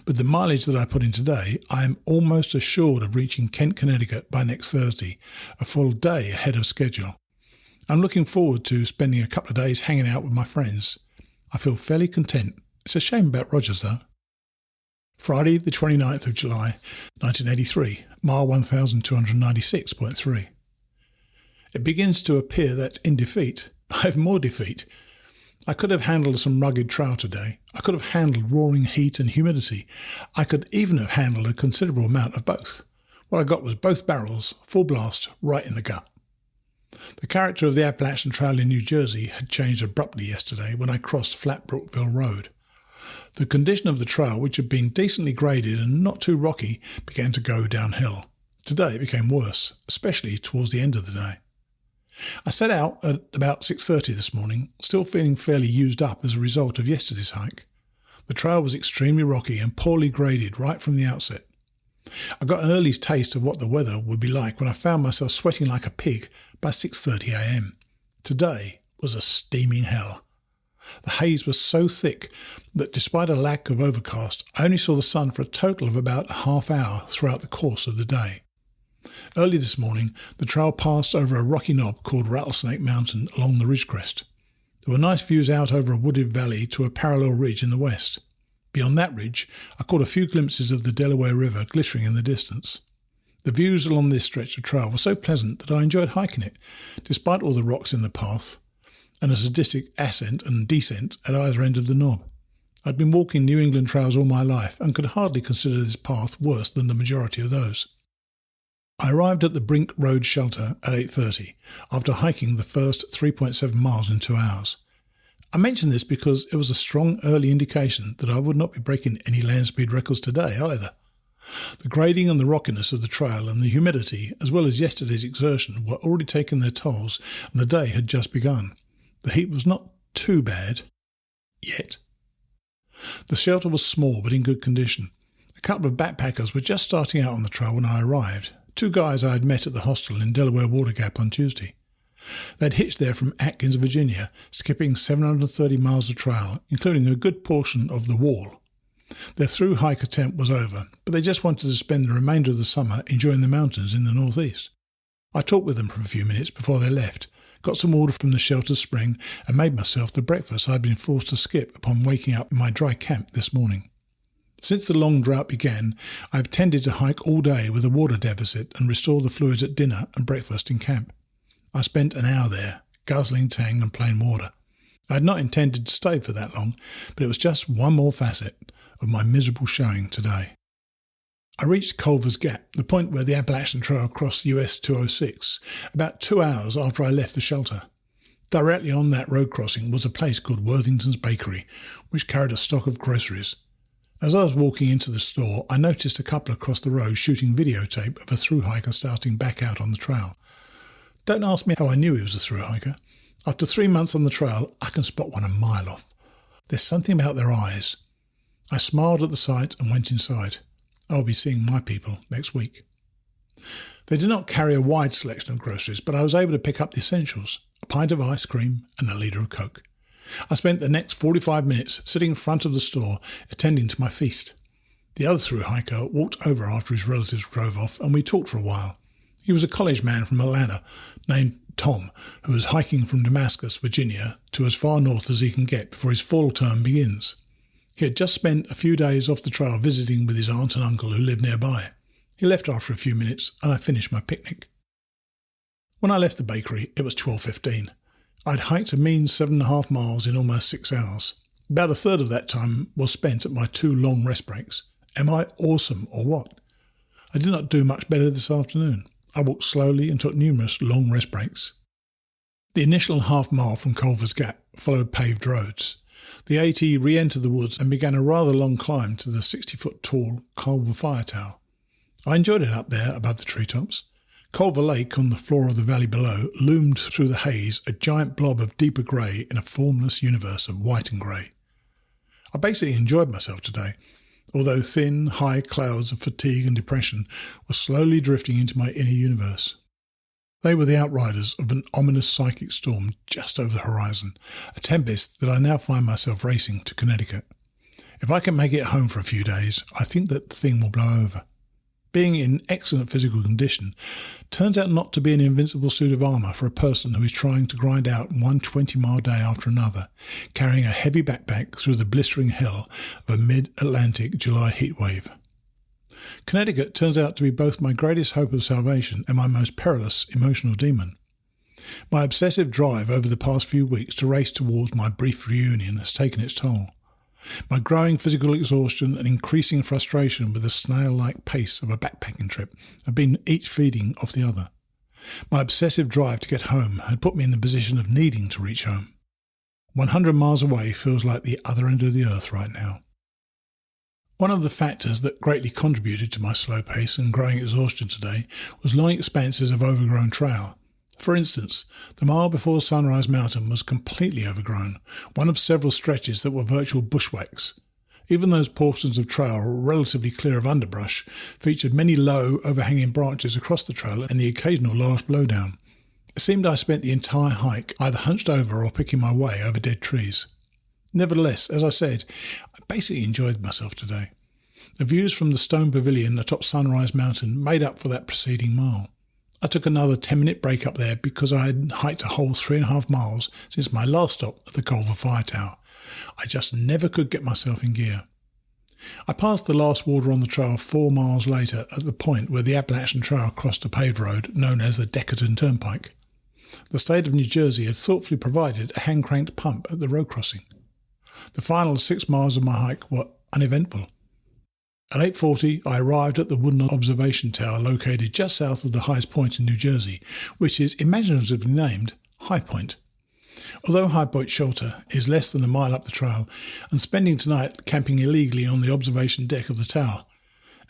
With the mileage that I put in today, I am almost assured of reaching Kent, Connecticut by next Thursday, a full day ahead of schedule. I'm looking forward to spending a couple of days hanging out with my friends. I feel fairly content. It's a shame about Rogers, though. Friday, the 29th of July, 1983, mile 1296.3. It begins to appear that in defeat, I have more defeat. I could have handled some rugged trail today. I could have handled roaring heat and humidity. I could even have handled a considerable amount of both. What I got was both barrels, full blast, right in the gut. The character of the Appalachian Trail in New Jersey had changed abruptly yesterday when I crossed Flatbrookville Road. The condition of the trail, which had been decently graded and not too rocky, began to go downhill. Today it became worse, especially towards the end of the day. I set out at about 6:30 this morning, still feeling fairly used up as a result of yesterday's hike. The trail was extremely rocky and poorly graded right from the outset. I got an early taste of what the weather would be like when I found myself sweating like a pig by 6:30 a.m. Today was a steaming hell. The haze was so thick that despite a lack of overcast, I only saw the sun for a total of about a half hour throughout the course of the day. Early this morning, the trail passed over a rocky knob called Rattlesnake Mountain along the ridgecrest. There were nice views out over a wooded valley to a parallel ridge in the west. Beyond that ridge, I caught a few glimpses of the Delaware River glittering in the distance. The views along this stretch of trail were so pleasant that I enjoyed hiking it, despite all the rocks in the path and a sadistic ascent and descent at either end of the knob. I'd been walking New England trails all my life and could hardly consider this path worse than the majority of those. I arrived at the Brink Road shelter at 8:30 after hiking the first 3.7 miles in 2 hours. I mention this because it was a strong early indication that I would not be breaking any land speed records today either. The grading and the rockiness of the trail and the humidity, as well as yesterday's exertion, were already taking their tolls, and the day had just begun. The heat was not too bad yet. The shelter was small but in good condition. A couple of backpackers were just starting out on the trail when I arrived, 2 guys I had met at the hostel in Delaware Water Gap on Tuesday. They'd hitched there from Atkins, Virginia, skipping 730 miles of trail, including a good portion of the Wall. Their thru-hike attempt was over, but they just wanted to spend the remainder of the summer enjoying the mountains in the northeast. I talked with them for a few minutes before they left, got some water from the shelter's spring, and made myself the breakfast I'd been forced to skip upon waking up in my dry camp this morning. Since the long drought began, I have tended to hike all day with a water deficit and restore the fluids at dinner and breakfast in camp. I spent an hour there, guzzling tang and plain water. I had not intended to stay for that long, but it was just one more facet of my miserable showing today. I reached Culver's Gap, the point where the Appalachian Trail crossed US 206, about 2 hours after I left the shelter. Directly on that road crossing was a place called Worthington's Bakery, which carried a stock of groceries. As I was walking into the store, I noticed a couple across the road shooting videotape of a thru-hiker starting back out on the trail. Don't ask me how I knew he was a thru-hiker. After 3 months on the trail, I can spot one a mile off. There's something about their eyes. I smiled at the sight and went inside. I'll be seeing my people next week. They did not carry a wide selection of groceries, but I was able to pick up the essentials. A pint of ice cream and a litre of Coke. I spent the next 45 minutes sitting in front of the store attending to my feast. The other thru-hiker walked over after his relatives drove off and we talked for a while. He was a college man from Atlanta named Tom, who was hiking from Damascus, Virginia, to as far north as he can get before his fall term begins. He had just spent a few days off the trail visiting with his aunt and uncle who lived nearby. He left after a few minutes and I finished my picnic. When I left the bakery, it was 12:15. I'd hiked a mean 7.5 miles in almost 6 hours. About a third of that time was spent at my 2 long rest breaks. Am I awesome or what? I did not do much better this afternoon. I walked slowly and took numerous long rest breaks. The initial half mile from Culver's Gap followed paved roads. The AT re-entered the woods and began a rather long climb to the 60-foot tall Culver Fire Tower. I enjoyed it up there above the treetops. Culver Lake on the floor of the valley below loomed through the haze, a giant blob of deeper grey in a formless universe of white and grey. I basically enjoyed myself today, although thin, high clouds of fatigue and depression were slowly drifting into my inner universe. They were the outriders of an ominous psychic storm just over the horizon, a tempest that I now find myself racing to Connecticut. If I can make it home for a few days, I think that the thing will blow over. Being in excellent physical condition turns out not to be an invincible suit of armour for a person who is trying to grind out one 20-mile day after another, carrying a heavy backpack through the blistering hell of a mid-Atlantic July heatwave. Connecticut turns out to be both my greatest hope of salvation and my most perilous emotional demon. My obsessive drive over the past few weeks to race towards my brief reunion has taken its toll. My growing physical exhaustion and increasing frustration with the snail-like pace of a backpacking trip have been each feeding off the other. My obsessive drive to get home had put me in the position of needing to reach home. 100 miles away feels like the other end of the earth right now. One of the factors that greatly contributed to my slow pace and growing exhaustion today was long expanses of overgrown trail. For instance, the mile before Sunrise Mountain was completely overgrown, one of several stretches that were virtual bushwhacks. Even those portions of trail relatively clear of underbrush featured many low, overhanging branches across the trail and the occasional large blowdown. It seemed I spent the entire hike either hunched over or picking my way over dead trees. Nevertheless, as I said, I basically enjoyed myself today. The views from the stone pavilion atop Sunrise Mountain made up for that preceding mile. I took another 10-minute break up there because I had hiked a whole 3.5 miles since my last stop at the Culver Fire Tower. I just never could get myself in gear. I passed the last water on the trail 4 miles later at the point where the Appalachian Trail crossed a paved road known as the Deckerton Turnpike. The state of New Jersey had thoughtfully provided a hand-cranked pump at the road crossing. The final 6 miles of my hike were uneventful. At 8:40, I arrived at the wooden observation tower located just south of the highest point in New Jersey, which is imaginatively named High Point. Although High Point Shelter is less than a mile up the trail, and spending tonight camping illegally on the observation deck of the tower.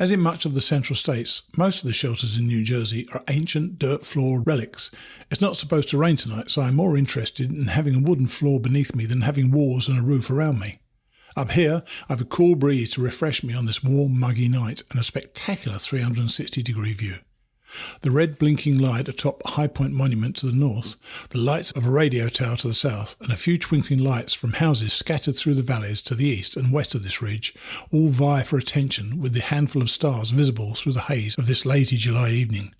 As in much of the central states, most of the shelters in New Jersey are ancient dirt-floor relics. It's not supposed to rain tonight, so I'm more interested in having a wooden floor beneath me than having walls and a roof around me. Up here, I have a cool breeze to refresh me on this warm, muggy night and a spectacular 360-degree view. The red blinking light atop High Point Monument to the north, the lights of a radio tower to the south, and a few twinkling lights from houses scattered through the valleys to the east and west of this ridge all vie for attention with the handful of stars visible through the haze of this lazy July evening.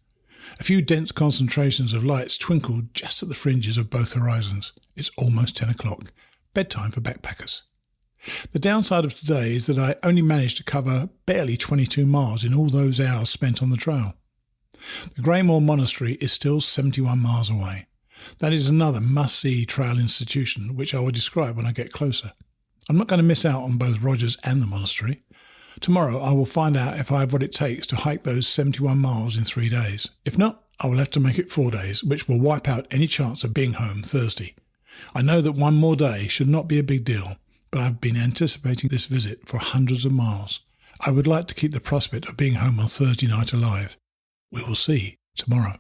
A few dense concentrations of lights twinkled just at the fringes of both horizons. It's almost 10 o'clock. Bedtime for backpackers. The downside of today is that I only managed to cover barely 22 miles in all those hours spent on the trail. The Greymore Monastery is still 71 miles away. That is another must-see trail institution, which I will describe when I get closer. I'm not going to miss out on both Rogers and the monastery. Tomorrow I will find out if I have what it takes to hike those 71 miles in 3 days. If not, I will have to make it 4 days, which will wipe out any chance of being home Thursday. I know that one more day should not be a big deal, but I've been anticipating this visit for hundreds of miles. I would like to keep the prospect of being home on Thursday night alive. We will see tomorrow.